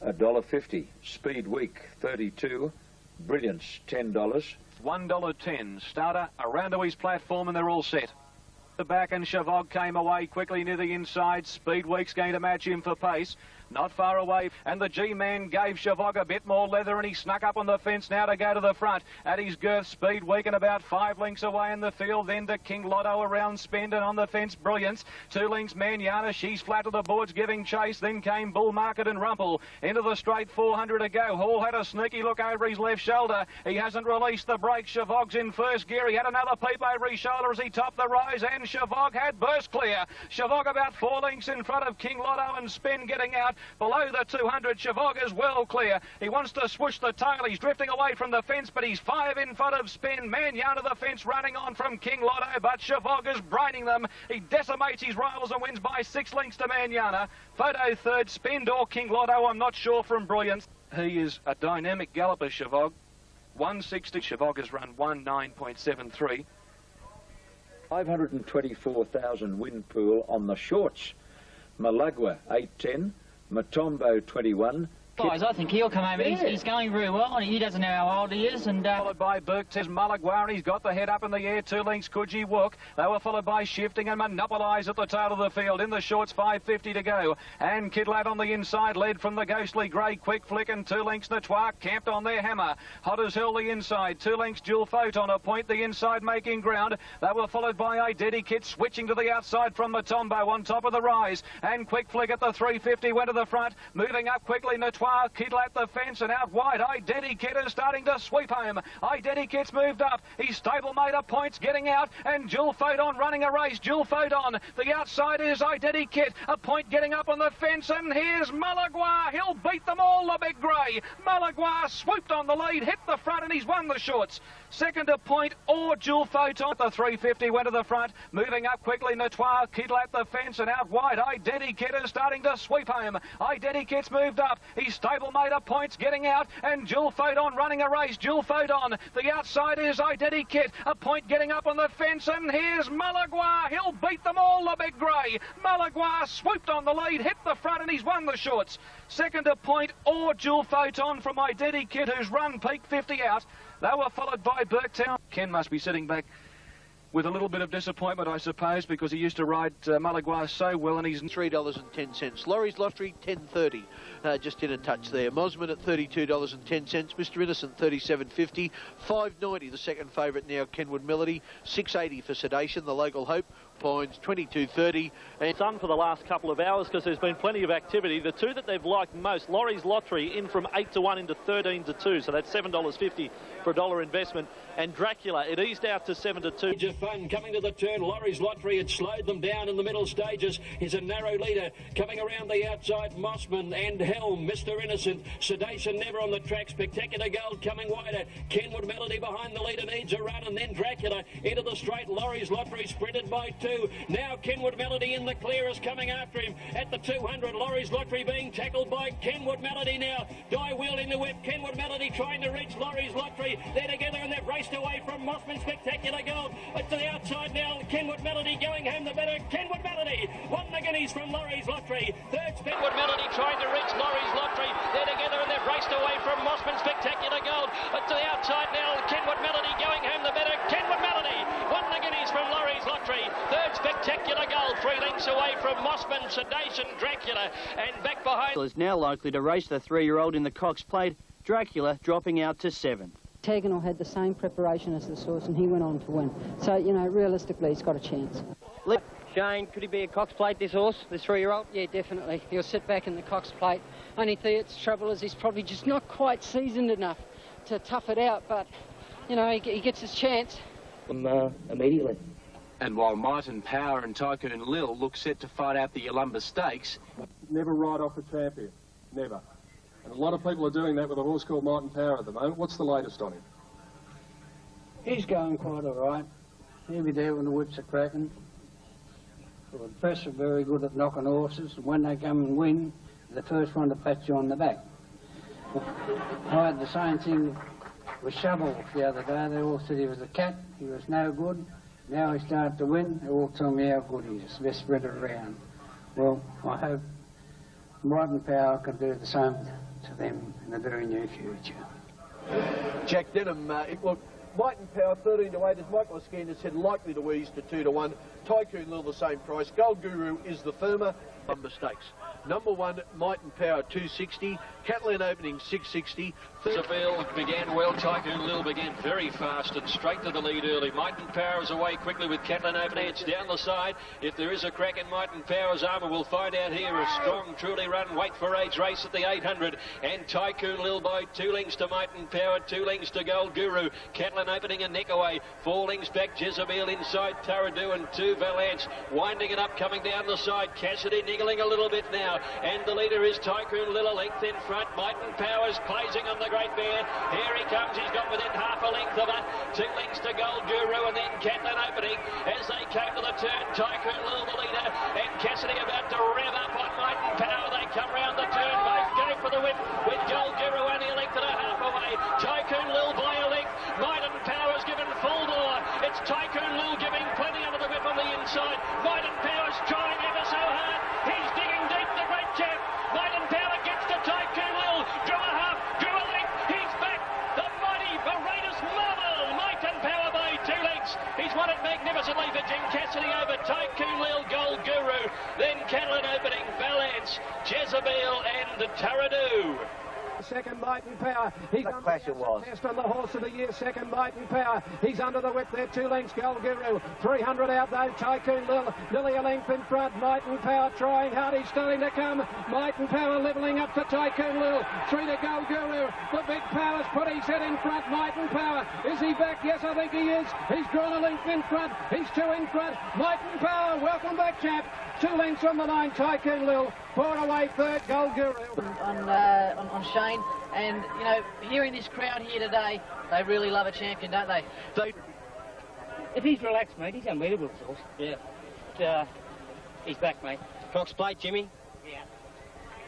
$1.50. Speed Week, $32. Brilliance, $10. $1.10. Starter around to his platform and they're all set. The back and Chavog came away quickly near the inside. Speed Week's going to match him for pace. Not far away, and the G-Man gave Chavog a bit more leather, and he snuck up on the fence now to go to the front. At his girth, Speed Week, and about 5 lengths away in the field, then to King Lotto around Spend, and on the fence, Brilliance. 2 lengths, Manana, she's flat to the boards, giving chase. Then came Bull Market and Rumple. Into the straight, 400 to go. Hall had a sneaky look over his left shoulder. He hasn't released the brake. Chavog's in first gear. He had another peep over his shoulder as he topped the rise, and Chavog had burst clear. Chavog about 4 lengths in front of King Lotto, and Spend getting out. Below the 200, Chavog is well clear. He wants to swoosh the tail. He's drifting away from the fence, but he's 5 in front of Spend. Manana to the fence, running on from King Lotto, but Chavog is braining them. He decimates his rivals and wins by 6 lengths to Manana. Photo third, Spend or King Lotto, I'm not sure, from Brilliance. He is a dynamic galloper, Chavog. 160. Chavog has run 19.73. 524,000 win pool on the shorts. Malagua 810, Matombo 21. Guys, I think he'll come over. He's going very well, and he doesn't know how old he is. And followed by Burke, says Malagua, he's got the head up in the air. 2 lengths, Coogee Walk. They were followed by Shifting and Monopolise at the tail of the field. In the shorts, 5.50 to go. And Kidlat on the inside, led from the Ghostly Grey. Quick Flick and 2 lengths, Natois camped on their hammer. Hot as hell the inside. 2 lengths, Jewel Photon, a point the inside making ground. They were followed by Identikit, switching to the outside from Matombo on top of the rise. And Quick Flick at the 3.50 went to the front. Moving up quickly, Natois, Kidlat the fence and out wide. Identikit is starting to sweep home. Identikit's moved up. His stablemate of points getting out, and Jewel Photon running a race. Jewel Photon. The outside is Identikit. A point getting up on the fence, and here's Malagua. He'll beat them all, the big grey. Malagua swooped on the lead, hit the front, and he's won the shorts. Second a point or Jewel Photon. The 3.50 went to the front. Moving up quickly, Natois, Kidlat the fence and out wide. Identikit is starting to sweep home. Identikit's moved up. His stablemate of points getting out, and Jewel Photon running a race. Jewel Photon. The outside is Identikit. A point getting up on the fence, and here's Malagua. He'll beat them all, the big grey. Malagua swooped on the lead, hit the front, and he's won the shorts. Second a point or Jewel Photon from Identikit, who's run peak 50 out. They were followed by Burketown. Ken must be sitting back with a little bit of disappointment, I suppose, because he used to ride Malagua so well, and he's $3.10. Laurie's Lottery, $10.30. Just in a touch there. Mosman at $32.10. Mr. Innocent, $37.50. $5.90, the second favourite now, Kenwood Melody. $6.80 for Sedation, the local hope. Pines, $22.30. And sun for the last couple of hours because there's been plenty of activity. The two that they've liked most, Laurie's Lottery in from 8 to 1 into 13 to 2, so that's $7.50 for $1 investment. And Dracula, it eased out to 7 to 2. Of fun coming to the turn. Laurie's Lottery had slowed them down in the middle stages. He's a narrow leader coming around the outside. Mossman and Helm, Mr. Innocent, Sedation never on the track. Spectacular Gold coming wider. Kenwood Melody behind the leader needs a run, and then Dracula into the straight. Laurie's Lottery sprinted by 2. Now Kenwood Melody in the clear is coming after him at the 200. Laurie's Lottery being tackled by Kenwood Melody now. Dye wielding the whip. Kenwood Melody trying to reach Laurie's Lottery. They're together and they've raced away from Mossman. Spectacular Gold. But to the outside now. Kenwood Melody going home the better. Kenwood Melody won the guineas from Laurie's Lottery. Third Kenwood Melody trying to reach Laurie's Lottery. They're together and they've raced away from Mossman. Spectacular Gold. But to the outside now. Kenwood Melody going home the better. Kenwood Melody won the guineas from Laurie's Lottery. Third Spectacular Gold, 3 lengths away from Mossman, Sedation, Dracula, and back behind. Is now likely to race the 3-year-old in the Cox Plate. Dracula dropping out to 7th. Tagenel had the same preparation as this horse, and he went on to win. So, you know, realistically, he's got a chance. Shane, could he be a Cox Plate, this horse, this 3-year-old? Yeah, definitely. He'll sit back in the Cox Plate. Only its trouble is he's probably just not quite seasoned enough to tough it out, but, you know, he gets his chance. Immediately. And while Might and Power and Tycoon Lil look set to fight out the Yalumba Stakes... Never ride off a champion. Never. And a lot of people are doing that with a horse called Might and Power at the moment. What's the latest on him? He's going quite all right. He'll be there when the whips are cracking. The press are very good at knocking horses, and when they come and win, they're the first one to pat you on the back. I had the same thing with Shovel the other day. They all said he was a cat, he was no good. Now he started to win, they all tell me how good he is. They spread it around. Well, I hope Might and Power can do the same to them in the very near future. Jack Denham, look, Might and Power 13 to 8, as Michael Iskander said, likely to ease to 2 to 1. Tycoon Lil the same price. Gold Guru is the firmer. Mistakes. Number 1, Might and Power 260. Catalan opening 660. Seville began well. Tycoon Lil began very fast and straight to the lead early. Might and Power is away quickly with Catalan opening. It's down the side. If there is a crack in Might and Power's armour, we'll find out here. A strong, truly run, wait for age race at the 800. And Tycoon Lil by 2 lengths to Might and Power, 2 lengths to Gold Guru. Catalan opening a neck away. 4 lengths back. Jezebel inside Taradu and 2 Valance. Winding it up, coming down the side. Cassidy niggling a little bit now. And the leader is Tycoon Lil, a length in front. Might and Power's blazing on the Great Bear. Here he comes. He's got within half a length of it. 2 lengths to Gold Guru and then Catalan opening. As they came to the turn, Tycoon Lil the leader and Cassidy about to rev up on Might and Power. They come round the turn. Both go for the whip with Gold Guru only a length and a half away. Tycoon Lil by a length. Might and Power's given full bore. It's Tycoon Lil giving plenty under the whip on the inside. Might and Power's trying ever so hard. He's digging deep, the great champ. Might and Power gets to Tycoon Lil. Drew a half, drew a length. He's back. The mighty Voratus Marvel. Might and Power by 2 lengths. He's won it magnificently for Jim Cassidy over Tycoon Lil, Gold Guru. Then Catalan opening, Valance, Jezebel and Taradu. Second Might and Power. He's a clash it was. Test on the horse of the year, second Might and Power. He's under the whip there, 2 lengths, Gold Guru. 300 out though, Tycoon Lil. Nearly a length in front. Might and Power trying hard. He's starting to come. Might and Power levelling up to Tycoon Lil. 3 to Gold Guru. The big Power's put his head in front. Might and Power. Is he back? Yes, I think he is. He's drawn a length in front. He's 2 in front. Might and Power. Welcome back, champ. 2 lengths on the line, Tycoon Lil. 4 away, 3rd, Gold Guru. On Shane, and you know, hearing this crowd here today, they really love a champion, don't they? If he's relaxed, mate, he's unbeatable, Sauce. Yeah. He's back, mate. Cox Plate, Jimmy. Yeah.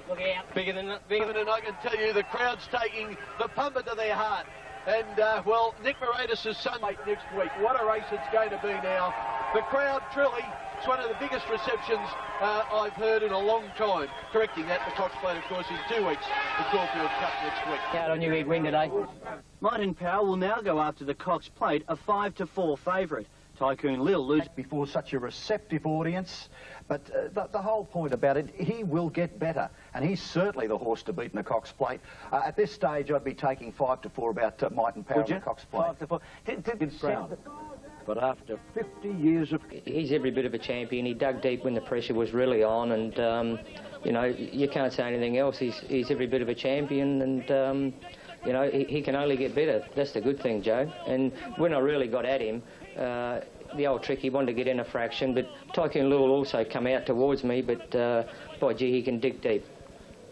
Look out. Bigger than I can tell you, the crowd's taking the pumper to their heart. And, well, Nick Moratis' son next week. What a race it's going to be now. The crowd, truly, it's one of the biggest receptions I've heard in a long time. Correcting that, the Cox Plate, of course, in 2 weeks. The Caulfield Cup next week. Out on you, he'd win today. Might and Power will now go after the Cox Plate, a 5-4 favourite. Tycoon Lil loses before such a receptive audience, but the whole point about it, he will get better, and he's certainly the horse to beat in the Cox Plate. At this stage, I'd be taking 5-4 about Might and Power in the Cox Plate. 5-4. But after 50 years of... He's every bit of a champion. He dug deep when the pressure was really on, and, you know, you can't say anything else. He's every bit of a champion, and, you know, he can only get better. That's the good thing, Joe. And when I really got at him, the old trick, he wanted to get in a fraction, but Tycoon Lil also come out towards me, but, by gee, he can dig deep.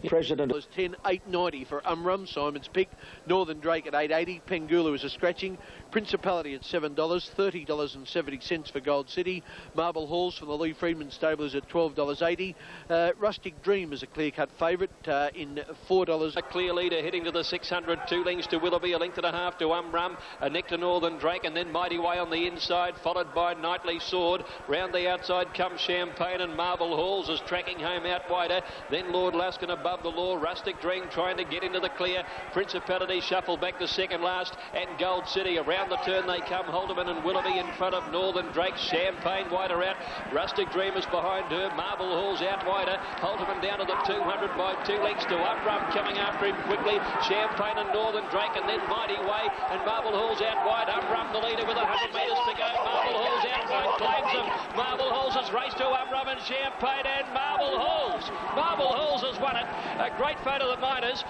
President was 10,890 for Umrum. Simon's Pick. Northern Drake at 880. Pengulu is a scratching. Principality at $7. $30.70 for Gold City. Marble Halls from the Lee Freedman Stablers at $12.80. Rustic Dream is a clear-cut favourite in $4. A clear leader heading to the 600. 2 lengths to Willoughby, a length and a half to Umrum. A neck to Northern Drake, and then Mighty Way on the inside, followed by Knightly Sword. Round the outside comes Champagne, and Marble Halls is tracking home out wider. Then Lord Luskin above the law. Rustic Dream trying to get into the clear. Principality shuffle back to second last, and Gold City around the turn they come. Holderman and Willoughby in front of Northern Drake. Champagne wider out. Rustic Dream is behind her. Marble Halls out wider. Holderman down to the 200 by 2 lengths to Umrum coming after him quickly. Champagne and Northern Drake, and then Mighty Way and Marble Halls out wide. Umrum the leader with 100 metres to go. Marble Halls out wide claims them. Marble Halls has raced to Umrum and Champagne and Marble Halls. Marble Halls has won it. A great photo of the miners.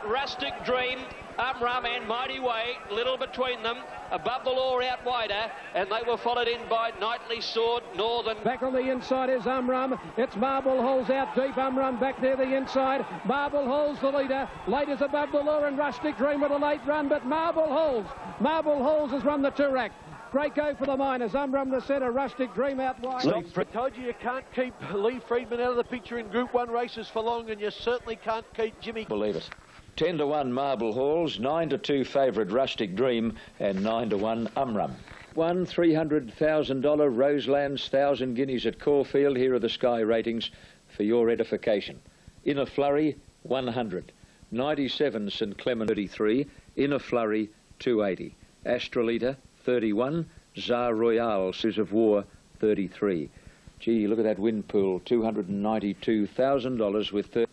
Rustic Dream, Umrum and Mighty Way, little between them. Above the law out wider, and they were followed in by Knightly Sword, Northern. Back on the inside is Umrum. It's Marble Halls out deep. Umrum back there the inside. Marble Halls the leader. Late is above the law, and Rustic Dream with a late run, but Marble Halls has run the two-rack. Great go for the miners. Umrum the centre, Rustic Dream out wide. I told you can't keep Lee Freedman out of the picture in Group 1 races for long, and you certainly can't keep Jimmy. Believe it. 10-1 Marble Halls, 9-2 favourite Rustic Dream, and 9-1 Umrum. Won $300,000 Roseland's 1,000 guineas at Caulfield. Here are the Sky ratings for your edification. In a Flurry, 100. 97 St Clement 33, In a Flurry 280, Astrolita 31, Tsar Royale Sis of War 33. Gee, look at that wind pool, $292,000 with 30.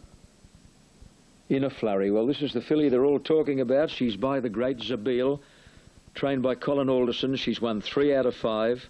In a Flurry. Well, this is the filly they're all talking about. She's by the great Zabeel, trained by Colin Alderson. She's won 3 out of 5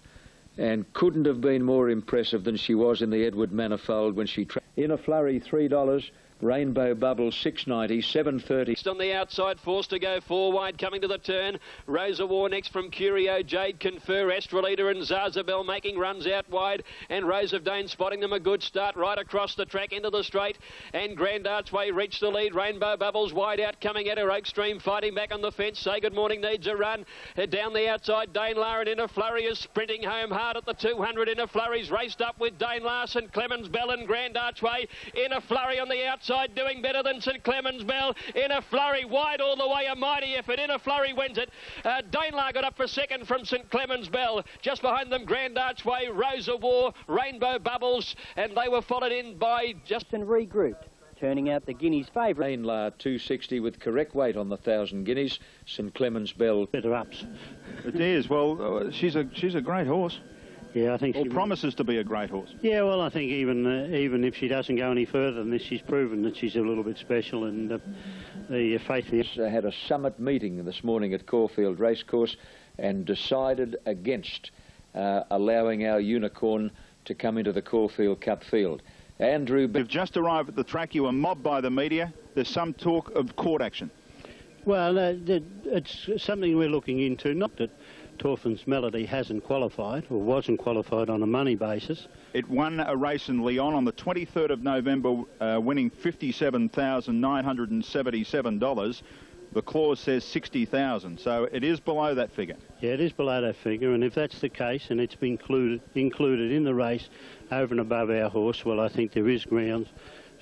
and couldn't have been more impressive than she was in the Edward Manifold when she... In a Flurry, $3. Rainbow Bubble, $6.90, $7.30. On the outside, forced to go 4 wide, coming to the turn. Rosa War next from Curio, Jade Confer, Astrolita and Zazabel making runs out wide, and Rose of Dane spotting them a good start right across the track into the straight, and Grand Archway reached the lead. Rainbow Bubbles wide out, coming at her. Oak Stream fighting back on the fence. Say Good Morning needs a run. Down the outside, Dane Lar and In a Flurry is sprinting home hard at the 200. In a Flurry's raced up with Dane Larson, Clemens Bell and Grand Archway. In a Flurry on the outside, doing better than St Clemens Bell. In a Flurry wide all the way, a mighty effort. In a Flurry wins it. Danelar got up for second from St Clemens Bell. Just behind them, Grand Archway, Rosa War, Rainbow Bubbles, and they were followed in by Justin regrouped, turning out the Guineas favourite. Danelar 260 with correct weight on the 1,000 guineas. St Clemens Bell. Better ups. It is. Well, she's a great horse. Yeah, I think she promises to be a great horse. Yeah, well, I think even if she doesn't go any further than this, she's proven that she's a little bit special, and the faith. Had a summit meeting this morning at Caulfield Racecourse and decided against allowing our Unicorn to come into the Caulfield Cup field. Andrew, you've just arrived at the track. You were mobbed by the media. There's some talk of court action. Well, it's something we're looking into. Not that Torfin's Melody hasn't qualified, or wasn't qualified on a money basis. It won a race in Lyon on the 23rd of November, winning $57,977. The clause says $60,000, so it is below that figure. Yeah, it is below that figure, and if that's the case, and it's been included in the race over and above our horse, well, I think there is grounds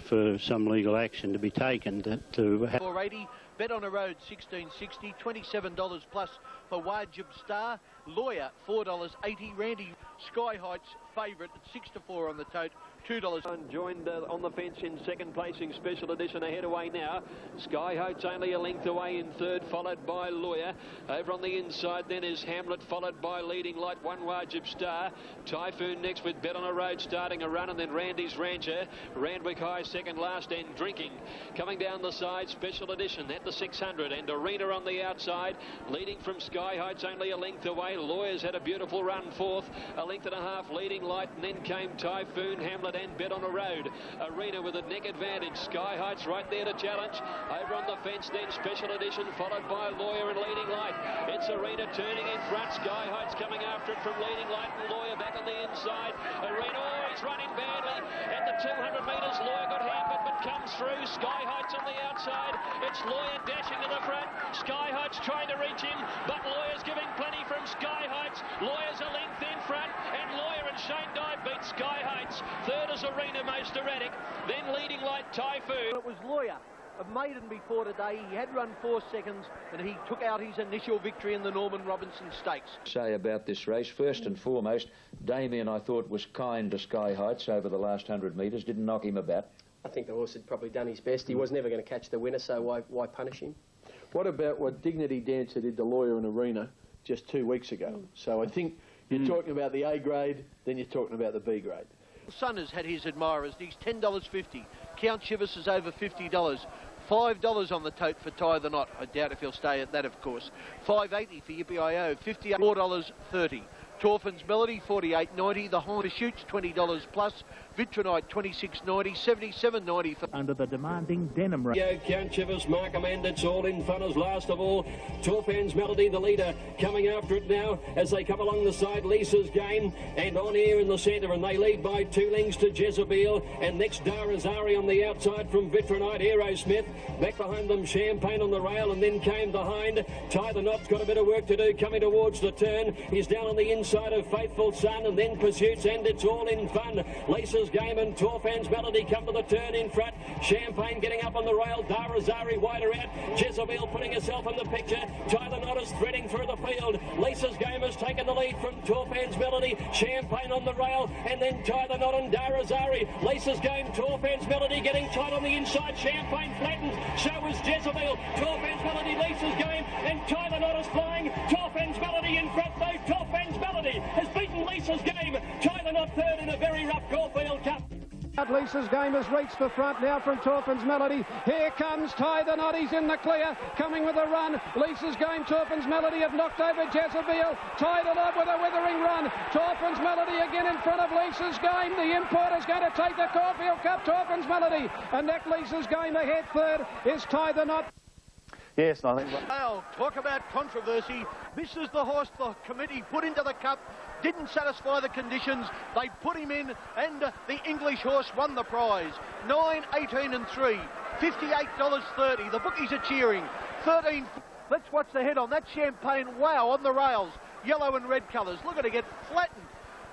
for some legal action to be taken to have... 480. Bet on a Road, $16.60, $27 plus for Wajib Star. Lawyer, $4.80. Randy Sky Heights favourite at 6-4 on the tote, $2. Joined on the fence in second placing special edition ahead away now. Sky Heights only a length away in third, followed by Lawyer. Over on the inside then is Hamlet, followed by Leading Light, One Wajib Star. Typhoon next with Bet on a Road starting a run, and then Randy's Rancher. Randwick High second last, and Drinking. Coming down the side, special edition at the 600, and Arena on the outside. Leading from Sky Heights only a length away. Lawyers had a beautiful run fourth, a length and a half Leading Light, and then came Typhoon, Hamlet and Bet on a Road. Arena with a neck advantage. Sky Heights right there to challenge. Over on the fence then special edition, followed by Lawyer and Leading Light. It's Arena turning in front. Sky Heights coming after it from Leading Light, and Lawyer back on the inside. Arena, oh, he's running badly. At the 200 metres, Lawyer got hampered but comes through. Sky Heights on the outside. It's Lawyer dashing to the front. Sky Heights trying to reach him, but Lawyer's giving plenty from Sky Heights. Lawyer's a length in front, and Lawyer and Shane Dye beat Sky Heights. Third is Arena, most erratic. Then Leading Light, Typhoon. It was Lawyer, a maiden before today. He had run 4 seconds, and he took out his initial victory in the Norman Robinson Stakes. Say about this race, first and foremost, Damien, I thought, was kind to Sky Heights over the last 100 metres, didn't knock him about. I think the horse had probably done his best. He was never going to catch the winner, so why punish him? What about what Dignity Dancer did to Lawyer and Arena just 2 weeks ago? So I think you're talking about the A grade, then you're talking about the B grade. Sun has had his admirers. He's $10.50. Count Chivas is over $50. $5 on the tote for Tie the Knot. I doubt if he'll stay at that, of course. $5.80 for Yippee-I-O. $4.30. Torfin's Melody, $48.90. The Honda Shoots, $20 plus. Vitronite, $26.90. $77.90 for... Under the demanding denim race. Count Chivas, Markham, and it's all in front as last of all. Torfin's Melody, the leader, coming after it now as they come along the side. Lisa's Game, and On Air in the centre, and they lead by 2 lengths to Jezebel, and next Darazari on the outside from Vitronite. Aerosmith, back behind them, Champagne on the rail, and then came behind. Tie the Knot's got a bit of work to do coming towards the turn. He's down on the inside. inside of Faithful Son, and then Pursuits, and It's All in Fun. Lisa's Game and Torfan's Melody come to the turn in front. Champagne getting up on the rail. Darazari wider out. Jezebel putting herself in the picture. Tyler Knott is threading through the field. Lisa's Game has taken the lead from Torfan's Melody. Champagne on the rail, and then Tyler Knott and Darazari. Lisa's Game, Torfan's Melody getting tight on the inside. Champagne flattened. So is Jezebel. Torfan's Melody, Lisa's Game, and Tyler Knott is flying. Torfan's Melody in front though. Torfan's Melody has beaten Lisa's Game. Tyler Knott third in a very rough Caulfield Cup. Lisa's Game has reached the front now from Torfan's Melody. Here comes Ty the Knot, he's in the clear, coming with a run. Lisa's Game, Torfan's Melody have knocked over Jezebel. Ty the Knot with a withering run. Torfan's Melody again in front of Lisa's Game. The importer's going to take the Caulfield Cup, Torfan's Melody. And that Lisa's Game ahead third is Ty the Knot. Yes, I think... Well, talk about controversy. This is the horse the committee put into the cup. Didn't satisfy the conditions. They put him in, and the English horse won the prize. 9, 18 and 3. $58.30. The bookies are cheering. 13. Let's watch the head on. That Champagne, wow, on the rails. Yellow and red colours. Look at it get flattened.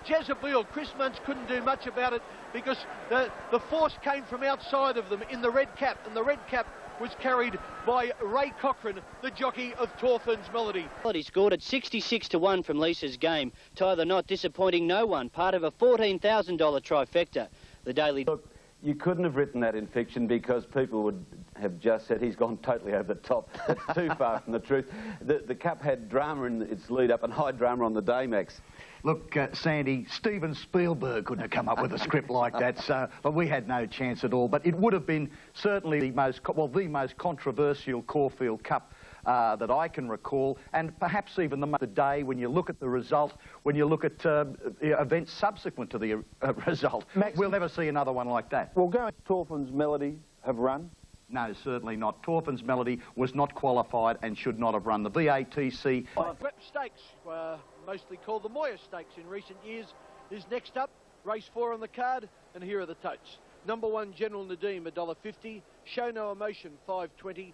Jezebel, Chris Muntz couldn't do much about it because the force came from outside of them in the red cap, and the red cap was carried by Ray Cochran, the jockey of Torfan's Melody. He scored at 66 to 1 from Lisa's Game. Ty the Knot disappointing no one, part of a $14,000 trifecta. The Daily... Look, you couldn't have written that in fiction because people would have just said he's gone totally over the top. That's too far from the truth. The Cup had drama in its lead up and high drama on the day, Max. Look, Sandy, Steven Spielberg couldn't have come up with a script like that, but we had no chance at all. But it would have been certainly the most controversial Caulfield Cup that I can recall, and perhaps even the day when you look at the result, when you look at events subsequent to the result. Max, we'll never see another one like that. Will Going Torfan's Melody have run? No, certainly not. Torfan's Melody was not qualified and should not have run. The VATC... Prep Stakes, mostly called the Moya Stakes in recent years, is next up. Race 4 on the card, and here are the totes. Number 1, General Nadim, $1.50. Show No Emotion, $5.20.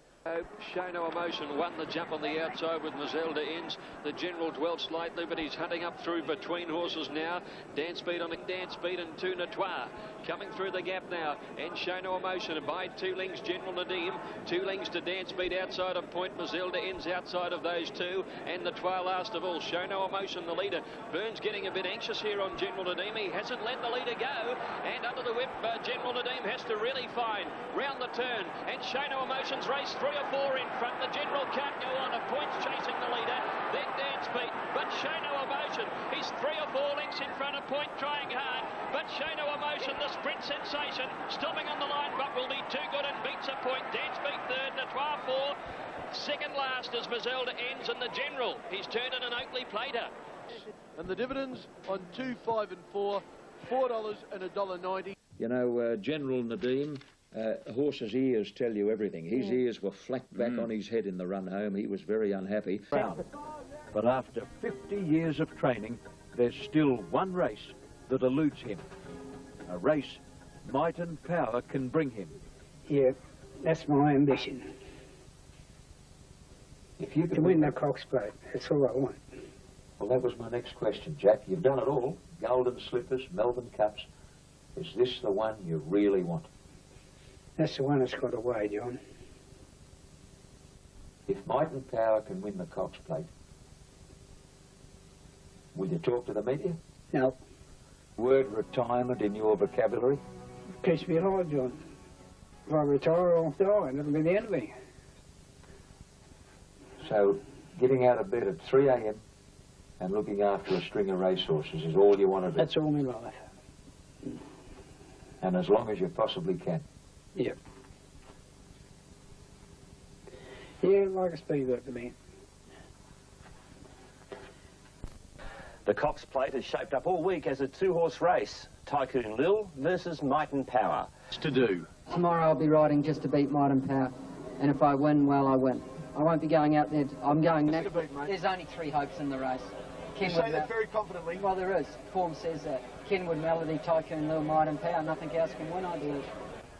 Show No Emotion won the jump on the outside with Mazelda Inns. The General dwelt slightly, but he's hunting up through between horses now. Dance Speed on a Dance Speed and Two Natois coming through the gap now. And Show No Emotion by 2 lengths General Nadim. 2 lengths to Dance Speed outside of Point. Mazelda Inns outside of those two. And Natois last of all. Show No Emotion the leader. Burns getting a bit anxious here on General Nadim. He hasn't let the leader go. And under the whip, General Nadim has to really find round the turn. And Show No Emotion's race 3 or 4 in front. The General can't go on. A Point's chasing the leader. Then Dance Speed. But Show No Emotion. He's 3 or 4 lengths in front of Point, trying hard. But Show No Emotion, the sprint sensation, stopping on the line, but will be too good and beats a Point. Dance Speed third, Natois 4. Second last as Mazelda Ends, and the General. He's turned in an Oakley Plater. And the dividends on 2, 5 and 4, $4 and $1.90. You know, General Nadim, a horse's ears tell you everything. His ears were flacked back on his head in the run home. He was very unhappy. But after 50 years of training, there's still one race that eludes him. A race might and power can bring him. Yeah, that's my ambition. If you to win the Cox Plate, that's all I want. Well, that was my next question, Jack. You've done it all. Golden Slippers, Melbourne Cups. Is this the one you really want? That's the one that's got away, John. If Might and Power can win the Cox Plate, will you talk to the media? No. Word retirement in your vocabulary? Keeps me alive, John. If I retire, I'll die, and it'll be the end of me. So, getting out of bed at 3 a.m. and looking after a string of racehorses is all you want to do? That's all my life. And as long as you possibly can? Yep. Yeah, like a speedboat to me. The Cox Plate has shaped up all week as a 2-horse race. Tycoon Lil versus Might and Power. To do. Tomorrow I'll be riding just to beat Might and Power. And if I win, well, I win. I won't be going out there. I'm going next. There's only 3 hopes in the race. You say that very confidently. Well, there is. Form says that. Kenwood Melody, Tycoon Lil, Might and Power. Nothing else can win, I believe.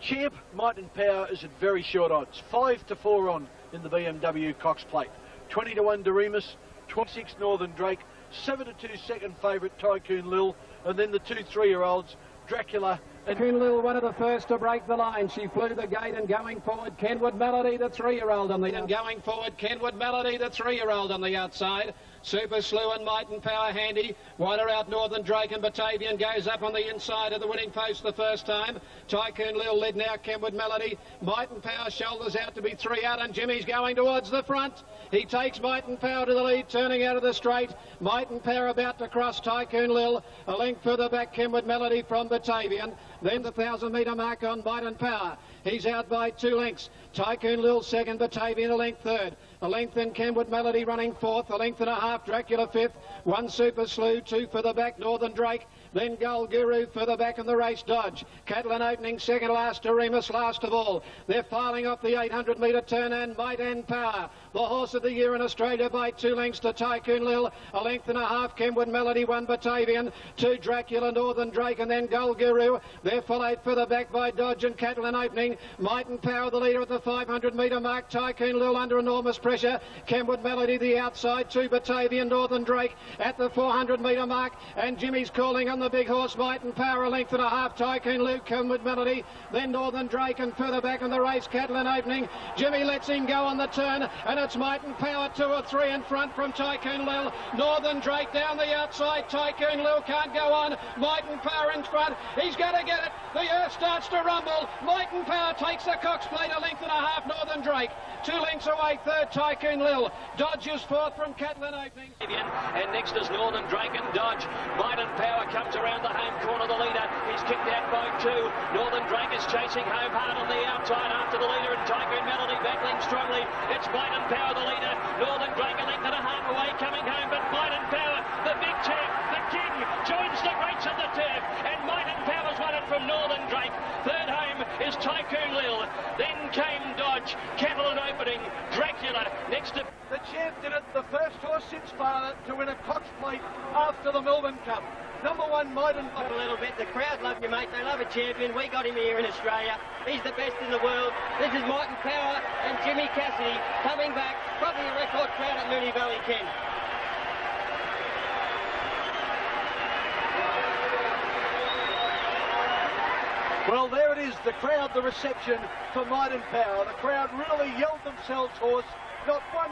Champ, Might and Power is at very short odds. 5 to 4 on in the BMW Cox Plate. 20 to 1 Doremus, 26 Northern Drake, 7-2 second favourite Tycoon Lil, and then the 2 3-year-olds, Dracula and Tycoon Lil, one of the first to break the line. She flew the gate and going forward, Kenwood Melody, the 3-year-old on the going forward, Kenwood Melody, the 3-year-old on the outside. Super Slew and Might and Power handy. Wider out Northern Drake and Batavian goes up on the inside of the winning post the first time. Tycoon Lil led now, Kenwood Melody. Might and Power shoulders out to be 3 out, and Jimmy's going towards the front. He takes Might and Power to the lead, turning out of the straight. Might and Power about to cross Tycoon Lil. A length further back, Kenwood Melody from Batavian. Then the 1,000-metre mark on Might and Power. He's out by 2 lengths. Tycoon Lil second, Batavian a length third. A length in Kenwood Melody running fourth. A length and a half, Dracula fifth. 1 Super Slew, 2 for the back, Northern Drake. Then Gold Guru further back in the race, Dodge. Catalan opening second last to Remus last of all. They're filing off the 800-metre turn, and Might and Power, the horse of the year in Australia, by 2 lengths to Tycoon Lil. A length and a half, Kenwood Melody, 1 Batavian, 2 Dracula, Northern Drake, and then Gold Guru. They're followed further back by Dodge and Catalan opening. Might and Power, the leader at the 500-metre mark. Tycoon Lil under enormous pressure. Kenwood Melody the outside, 2 Batavian, Northern Drake at the 400-metre mark, and Jimmy's calling on the big horse, Might and Power, a length and a half. Tycoon Lil, Kenwood Melody, then Northern Drake, and further back in the race, Catalan opening. Jimmy lets him go on the turn, and it's Might and Power 2 or 3 in front from Tycoon Lil. Northern Drake down the outside. Tycoon Lil can't go on. Might and Power in front. He's going to get it. The earth starts to rumble. Might and Power takes the Cox Plate, a length and a half. Northern Drake 2 lengths away, third Tycoon Lil. Dodge is fourth from Catalan opening. And next is Northern Drake and Dodge. Might and Power comes around the home corner, the leader. He's kicked out by 2. Northern Drake is chasing home hard on the outside after the leader, and Tycoon Melody battling strongly. It's Might and Power, the leader. Northern Drake a length and a half away, coming home, but Might and Power, the big champ, the king, joins the greats of the turf, and Might and Power's won it from Northern Drake. Third home is Tycoon Lil. Then came Dodge, Catalan opening, Dracula next to... The champ did it, the first horse since father to win a Cox Plate after the Melbourne Cup. Number 1, Might and Power. A little bit. The crowd love you, mate. They love a champion. We got him here in Australia. He's the best in the world. This is Might and Power and Jimmy Cassidy coming back. Probably a record crowd at Moonee Valley, Ken. Well, there it is, the crowd, the reception for Might and Power. The crowd really yelled themselves hoarse. Not one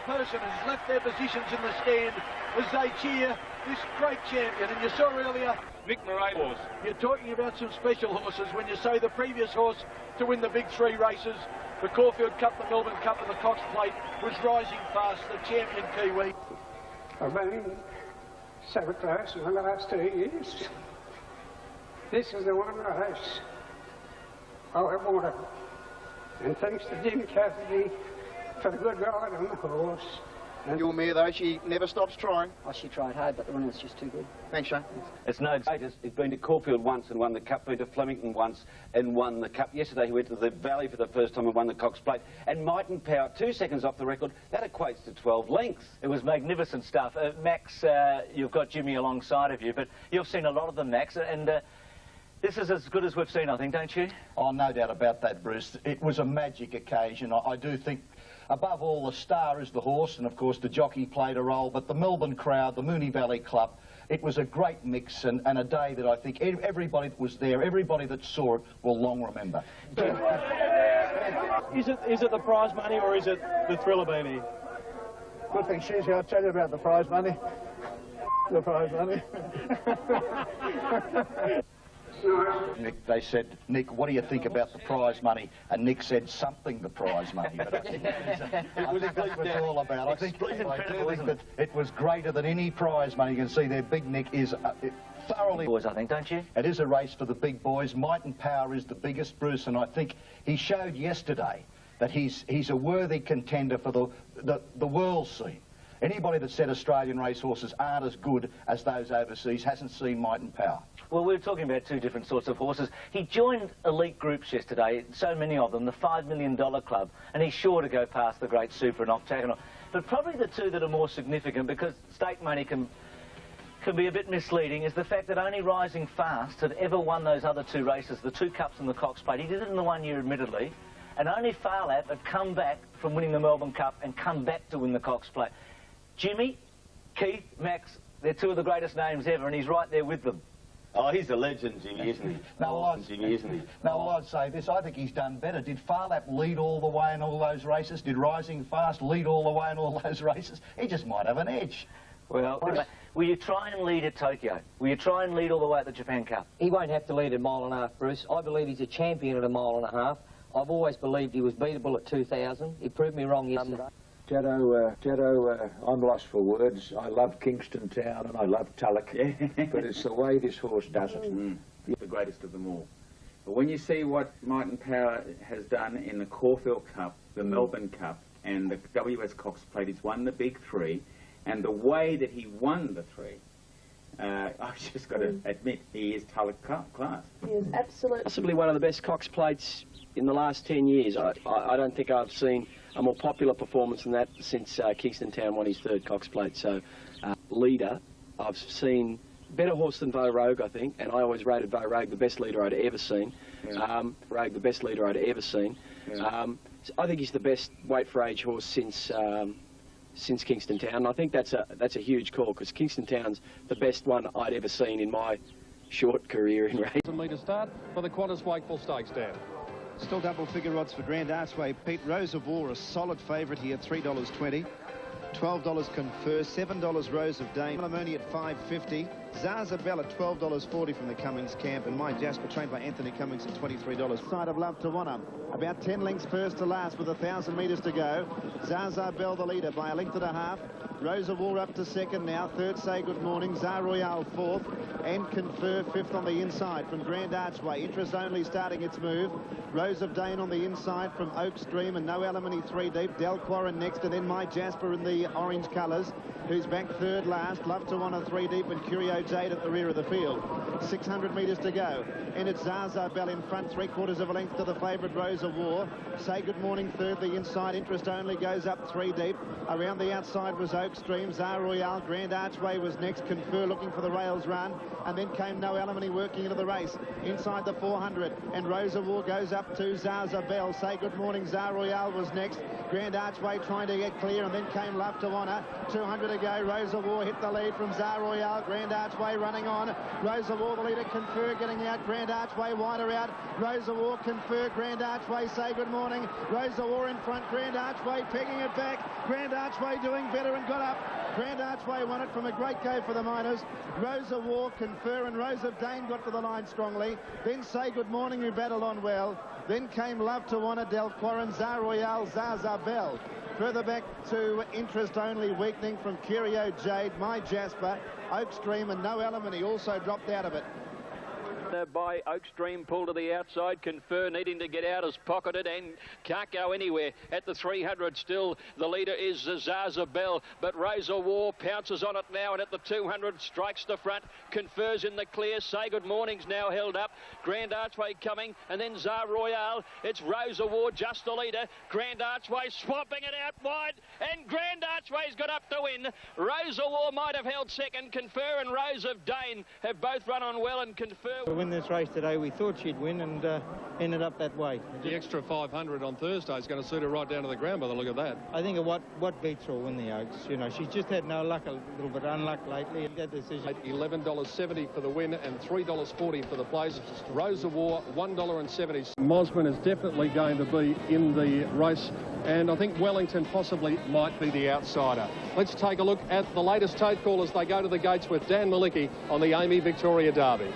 person has left their positions in the stand as they cheer this great champion. And you saw earlier, Nick Murray horse. You're talking about some special horses when you say the previous horse to win the big 3 races, the Caulfield Cup, the Melbourne Cup and the Cox Plate, was rising fast, the champion Kiwi. I've been so close in the last 2 years. This is the one race I wanted. And thanks to Jim Cassidy for the good ride on the horse. And your mare, though, she never stops trying. Oh, she tried hard, but the winner was just too good. Thanks, Shane. It's no greatest. He's been to Caulfield once and won the Cup, been to Flemington once and won the Cup. Yesterday he went to the Valley for the first time and won the Cox Plate. And Might and Power, 2 seconds off the record, that equates to 12 lengths. It was magnificent stuff. Max, you've got Jimmy alongside of you, but you've seen a lot of them, Max, and this is as good as we've seen, I think, don't you? Oh, no doubt about that, Bruce. It was a magic occasion. I do think, above all, the star is the horse, and of course the jockey played a role, but the Melbourne crowd, the Moonee Valley Club, it was a great mix and a day that I think everybody that was there, everybody that saw it, will long remember. Is it the prize money or is it the Thriller Beanie? Good thing she's here. I'll tell you about the prize money. The prize money. Nick, they said, Nick, what do you think about the prize money? And Nick said, something the prize money. But I think that's what it's all about. I think that it was greater than any prize money. You can see there, Big Nick is thoroughly... Boys, I think, don't you? It is a race for the big boys. Might and Power is the biggest, Bruce, and I think he showed yesterday that he's a worthy contender for the world scene. Anybody that said Australian racehorses aren't as good as those overseas hasn't seen Might and Power. Well, we're talking about 2 different sorts of horses. He joined elite groups yesterday, so many of them, the $5 million club, and he's sure to go past the Great Super and Octagonal. But probably the 2 that are more significant, because stake money can be a bit misleading, is the fact that only Rising Fast had ever won those other 2 races, the 2 Cups and the Cox Plate. He did it in the 1 year, admittedly, and only Farlap had come back from winning the Melbourne Cup and come back to win the Cox Plate. Jimmy, Keith, Max, they're two of the greatest names ever, and he's right there with them. Oh, he's a legend, Jimmy, isn't he? Jimmy, isn't he? No, I'd say this. I think he's done better. Did Farlap lead all the way in all those races? Did Rising Fast lead all the way in all those races? He just might have an edge. Well, will you try and lead at Tokyo? Will you try and lead all the way at the Japan Cup? He won't have to lead a mile and a half, Bruce. I believe he's a champion at a mile and a half. I've always believed he was beatable at 2,000. He proved me wrong yesterday. Jaddo, I'm lost for words. I love Kingston Town and I love Tulloch, but it's the way this horse does it. The greatest of them all. But when you see what Might and Power has done in the Caulfield Cup, the Melbourne Cup, and the WS Cox Plate, he's won the big three, and the way that he won the three, I've just got to admit, he is Tulloch class. He is absolutely possibly one of the best Cox Plates in the last 10 years. I don't think I've seen a more popular performance than that since Kingston Town won his third Cox Plate. So, leader, I've seen better horse than Vo Rogue, I think, and I always rated Vo Rogue the best leader I'd ever seen. Rogue the best leader I'd ever seen. So I think he's the best weight for age horse since Kingston Town. And I think that's a huge call, because Kingston Town's the best one I'd ever seen in my short career in racing. 1,000 metre start for the Qantas Wakeful Stakes, Dan. Still double figure odds for Grand Archway. Pete, Rose of War, a solid favourite here, $3.20. $12 Confer, $7 Rose of Dame. I'm only at $5.50. Zaza Bell at $12.40 from the Cummings camp, and My Jasper, trained by Anthony Cummings, at $23. Side of Love to Wanna, about 10 lengths first to last with 1,000 metres to go. Zaza Bell the leader by a length and a half. Rose of War up to second now. Third, Say Good Morning. Zar Royale fourth, and Confer fifth on the inside from Grand Archway. Interest Only starting its move. Rose of Dane on the inside from Oak Stream, and No Alimony three deep. Del Quarren next, and then My Jasper in the orange colours, who's back third last. Love to Wanna three deep, and Curio Jade at the rear of the field. 600 metres to go, and it's Zaza Bell in front, 3/4 of a length to the favourite Rose of War. Say Good Morning third, the inside. Interest Only goes up three deep. Around the outside was Oak Stream. Zar Royale. Grand Archway was next. Confer looking for the rails run, and then came No Alimony working into the race inside the 400, and Rose of War goes up to Zaza Bell. Say Good Morning. Zar Royale was next. Grand Archway trying to get clear, and then came Love to Honour. 200 to go. Rose of War hit the lead from Zar Royale. Grand Archway running on. Rose of War the leader. Confer getting out. Grand Archway wider out. Rose of War, Confer, Grand Archway. Say Good Morning. Rose of War in front. Grand Archway pegging it back. Grand Archway doing better and got up. Grand Archway won it from a great go for the Miners. Rose of War, Confer, and Rose of Dane got to the line strongly. Then Say Good Morning, who battled on well. Then came Love to Wanna, Del Quarren, Zar Royale, Zaza Bell. Further back to Interest Only, weakening from Curio Jade, My Jasper, Oak Stream, and No Alimony also dropped out of it. By Oak Stream, pulled to the outside. Confer needing to get out, is pocketed and can't go anywhere. At the 300 still, the leader is Zaza Bell, but Rose of War pounces on it now, and at the 200 strikes the front. Confer's in the clear. Say Good Morning's now held up. Grand Archway coming, and then Zar Royale. It's Rose of War just the leader. Grand Archway swapping it out wide, and Grand Archway's got up to win. Rose of War might have held second. Confer and Rose of Dane have both run on well, and Confer win this race today. We thought she'd win, and ended up that way. The extra 500 on Thursday is going to suit her right down to the ground by the look of that. I think what beats her will win the Oaks. You know, she's just had no luck, a little bit unluck lately. That decision. $11.70 for the win and $3.40 for the place. Rose of War, $1.70. Mosman is definitely going to be in the race, and I think Wellington possibly might be the outsider. Let's take a look at the latest tote call as they go to the gates with Dan Malicki on the Amy Victoria Derby.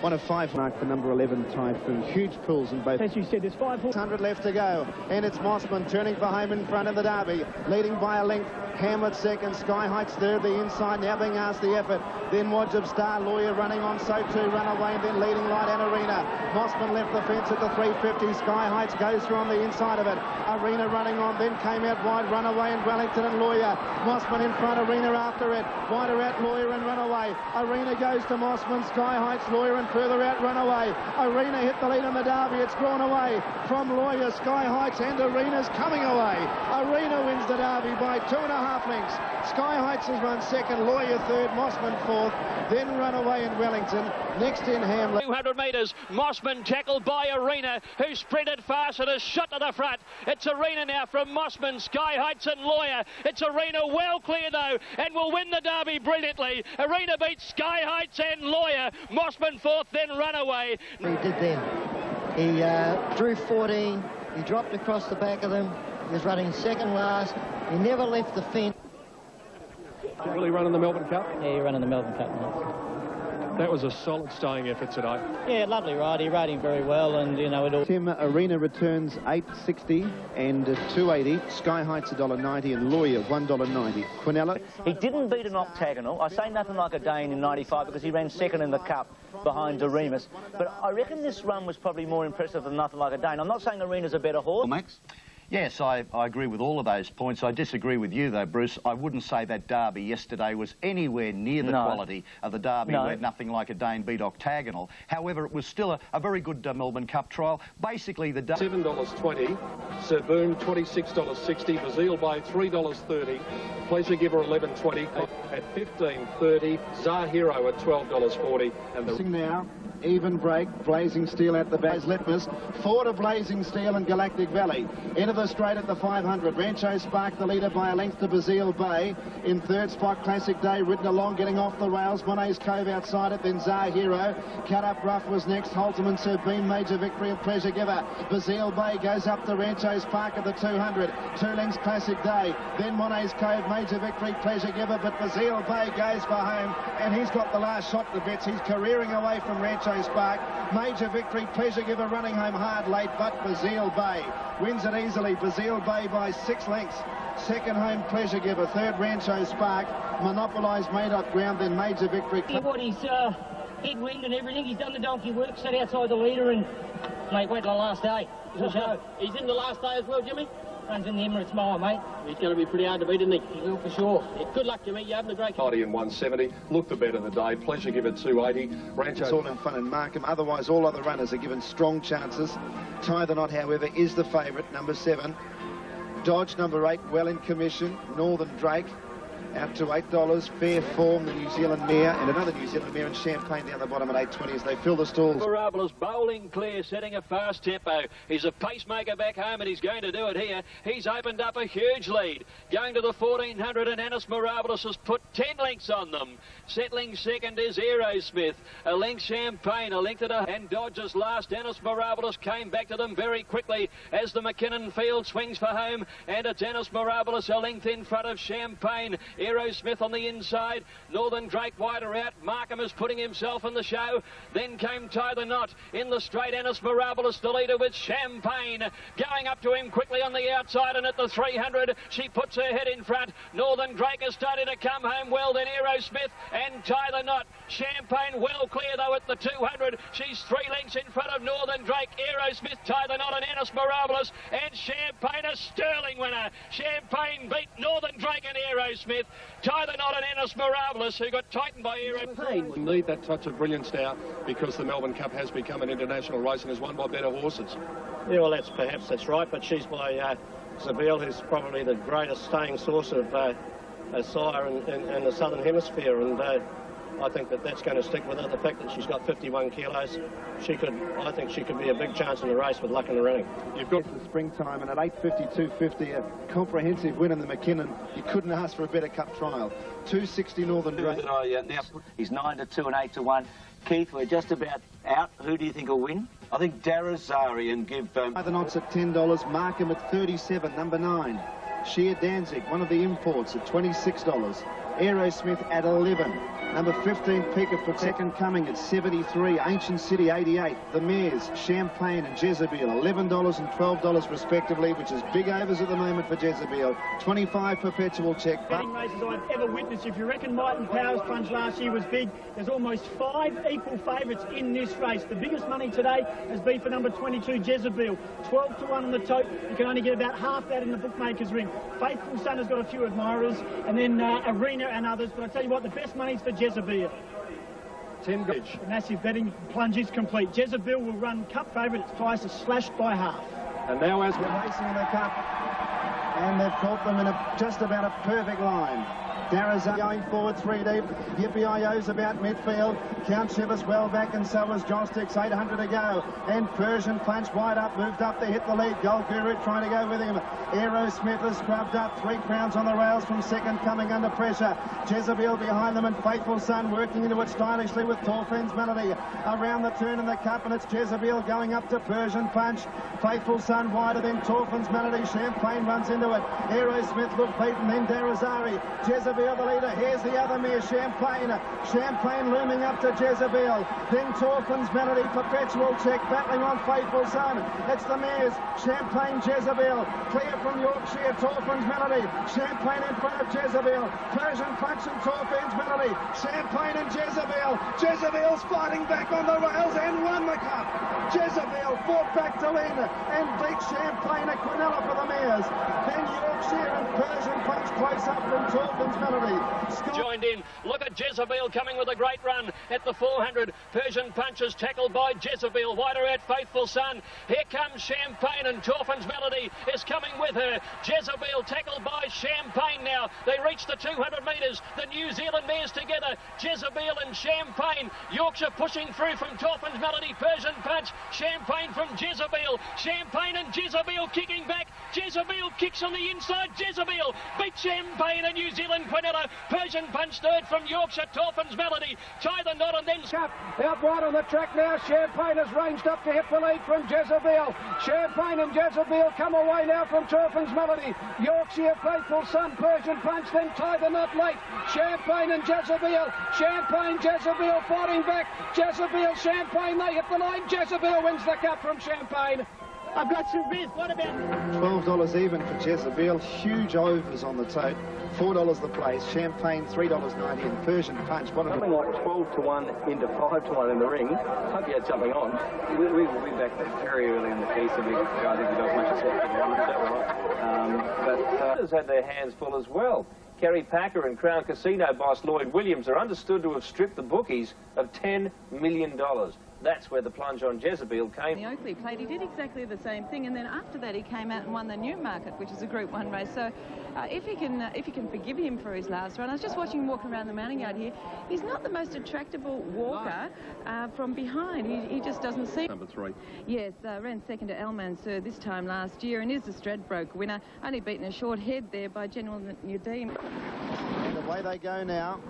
One of five mark for number 11 Typhoon. Huge pulls in both. As you said, there's 500 left to go, and it's Mossman turning for home in front of the Derby, leading by a length. Hamlet second, Sky Heights third, the inside now being asked the effort. Then Wajib Star Lawyer running on, so too Runaway, and then leading Light and Arena. Mossman left the fence at the 350. Sky Heights goes through on the inside of it. Arena running on, then came out wide Runaway and Wellington and Lawyer. Mossman in front, Arena after it. Wider out Lawyer and Runaway. Arena goes to Mossman, Sky Heights, Lawyer and further out, Runaway. Arena hit the lead in the Derby. It's drawn away from Lawyer. Sky Heights and Arena's coming away. Arena wins the Derby by 2.5 lengths. Sky Heights has run second, Lawyer third, Mossman fourth, then Runaway in Wellington. Next in Hamlet. 200 metres, Mossman tackled by Arena, who sprinted fast and has shot to the front. It's Arena now from Mossman, Sky Heights and Lawyer. It's Arena well clear though, and will win the Derby brilliantly. Arena beats Sky Heights and Lawyer. Mossman fourth, then Runaway. He did then. He drew 14, he dropped across the back of them, he was running second last, he never left the fence. Will he run in the Melbourne Cup? Yeah, he ran in the Melbourne Cup, mate. That was a solid staying effort today. Yeah, lovely ride. He rode him very well, and you know it all. Tim, Arena returns $8.60 and $2.80. Sky Heights $1.90 and Lawyer $1.90. Quinella. He didn't beat an octagonal. I say nothing like a Dane in '95 because he ran second in the Cup behind Doremus. But I reckon this run was probably more impressive than Nothing Like a Dane. I'm not saying Arena's a better horse. Max? Yes, I agree with all of those points. I disagree with you, though, Bruce. I wouldn't say that Derby yesterday was anywhere near the quality of the Derby where Nothing Like a Dane beat octagonal. However, it was still a very good Melbourne Cup trial. Basically, the $7.20, Sir Boom $26.60, Bazille Bay $3.30, Pleasure Giver $11.20 at $15.30, Zahiro at $12.40, and the now. Even break, Blazing Steel at the back. Litmus, four to Blazing Steel and Galactic Valley. Into the straight at the 500. Rancho Spark the leader by a length to Bazille Bay. In third spot, Classic Day ridden along, getting off the rails. Monet's Cove outside it, then Zahiro. Cut Up Rough was next. Holtam and Sir Beam, Major Victory and Pleasure Giver. Bazille Bay goes up to Rancho Spark at the 200. 2 lengths Classic Day. Then Monet's Cove, Major Victory, Pleasure Giver, but Bazille Bay goes for home, and he's got the last shot to bits. He's careering away from Rancho Spark. Major Victory, Pleasure Giver running home hard late, but Bazille Bay wins it easily. Bazille Bay by 6 lengths. Second home, Pleasure Giver. Third, Rancho Spark. Monopolised Madoc ground, then Major Victory. Yeah, what he's headwind and everything. He's done the donkey work, sat outside the leader, and mate, wait till the last day. He's in the last day as well, Jimmy. Runs in the Emirates Mile, mate. He's going to be pretty hard to beat, isn't he? He will for sure. Yeah, good luck, Jimmy. You're having a great... Heidi in 170. Looked the better of the day. Pleasure Giver 280. Rancho... It's all in fun and Markham. Otherwise, all other runners are given strong chances. Tie the Knot, however, is the favourite, number 7. Dodge, number 8, well in commission. Northern Drake, out to $8. Fair Form, the New Zealand mare, and another New Zealand mare in Champagne down the bottom at $8.20 as they fill the stalls. Mirabelous bowling clear, setting a fast tempo. He's a pacemaker back home, and he's going to do it here. He's opened up a huge lead. Going to the 1400, and Anis Mirabelous has put 10 lengths on them. Settling second is Aerosmith. A length Champagne, a length and Dodge's last. Anis Mirabelous came back to them very quickly as the McKinnon field swings for home, and it's Anis Mirabelous a length in front of Champagne. Aerosmith on the inside. Northern Drake wider out. Markham is putting himself in the show. Then came Tie the Knot. In the straight, Anis Mirabelous, the leader with Champagne. Going up to him quickly on the outside, and at the 300, she puts her head in front. Northern Drake is starting to come home well. Then Aerosmith and Tie the Knot. Champagne well clear, though, at the 200. She's 3 lengths in front of Northern Drake. Aerosmith, Tie the Knot, and Anis Mirabelous. And Champagne, a sterling winner. Champagne beat Northern Drake and Aerosmith. Tie the Knot and Anis Mirabelous, who got tightened by Aerosmith. We need that touch of brilliance now because the Melbourne Cup has become an international race and is won by better horses. Yeah, well, that's right, but she's by Zabelle, who's probably the greatest staying source of sire in the Southern Hemisphere, and I think that's going to stick with her. The fact that she's got 51 kilos, I think she could be a big chance in the race with luck in the running. You've got the springtime, and at 8:52.50, a comprehensive win in the McKinnon. You couldn't ask for a better cup trial. 260 Northern Drake. He's 9-2 and 8-1. Keith, we're just about out. Who do you think will win? I think Darazari and give... The Knots at $10. Markham at 37, number 9. Sheer Danzig, one of the imports, at $26. Aerosmith at 11. Number 15, Pika for Second Coming at 73. Ancient City, 88. The Mares, Champagne and Jezebel, $11 and $12 respectively, which is big overs at the moment for Jezebel. 25 Perpetual Check. Betting races I've ever witnessed. If you reckon Might and Power's plunge last year was big, there's almost 5 equal favourites in this race. The biggest money today has been for number 22, Jezebel. 12-1 on the tote. You can only get about half that in the bookmaker's ring. Faithful Son has got a few admirers, and then Arena and others. But I tell you what, the best money's for Jezebel. Tim Gage. The massive betting plunge is complete. Jezebel will run cup favourite. Its price is slashed by half. And now as we're racing in the cup, and they've caught them in just about a perfect line. Darazari going forward 3 deep. Yippee-Io's about midfield. Count Shivers well back, and so was John Sticks. 800 to go. And Persian Punch wide up, moved up to hit the lead. Gold Guru trying to go with him. Aerosmith has scrubbed up. 3 Crowns on the rails from second, coming under pressure. Jezebel behind them, and Faithful Son working into it stylishly with Torfen's Melody. Around the turn in the cup, and it's Jezebel going up to Persian Punch. Faithful Son wider than Torfen's Melody. Champagne runs into it. Aerosmith looked beaten, then Darazari. Jezebel the leader. Here's the other mare, Champagne. Champagne looming up to Jezebel. Then Torfen's Melody, Perpetual Check battling on Faithful Son. It's the mares, Champagne, Jezebel. Clear from Yorkshire, Torfen's Melody. Champagne in front of Jezebel. Persian Punch and Torfen's Melody. Champagne and Jezebel. Jezebel's fighting back on the rails and won the cup. Jezebel fought back to win and beat Champagne at Quinella for the mares. Then Yorkshire and Persian Punch close up from Torfen's Melody. Joined in. Look at Jezebel coming with a great run at the 400. Persian Punch is tackled by Jezebel. Wider out Faithful Son. Here comes Champagne, and Torfen's Melody is coming with her. Jezebel tackled by Champagne now. They reach the 200 metres. The New Zealand mares together. Jezebel and Champagne. Yorkshire pushing through from Torfen's Melody. Persian Punch. Champagne from Jezebel. Champagne and Jezebel kicking back. Jezebel kicks on the inside. Jezebel beat Champagne and New Zealand Quinella. Persian Punch third from Yorkshire. Torfen's Melody tie the knot and then out wide on the track now. Champagne has ranged up to hit the lead from Jezebel. Champagne and Jezebel come away now from Torfen's Melody. Yorkshire, Faithful Son, Persian Punch then tie the knot late. Champagne and Jezebel. Champagne, Jezebel fighting back. Jezebel, Champagne, they hit the line. Jezebel wins the cup from Champagne. I've got some beers. What about $12 even for Jezebel. Huge overs on the tote. $4 the place. Champagne $3.90, and Persian Punch. Something like 12 to 1 into 5 to 1 in the ring. Hope you had something on. We backed that very early in the piece, and I think we got as much as what but others had their hands full as well. Kerry Packer and Crown Casino boss Lloyd Williams are understood to have stripped the bookies of $10 million. That's where the plunge on Jezebel came. The Oakley Plate, he did exactly the same thing, and then after that he came out and won the Newmarket, which is a Group 1 race. So if you can forgive him for his last run, I was just watching him walk around the mounting yard here. He's not the most attractable walker from behind. He just doesn't see. Number 3. Yes, ran second to Al Mansur this time last year, and is the Stradbroke winner. Only beaten a short head there by General Nadim. And away they go now.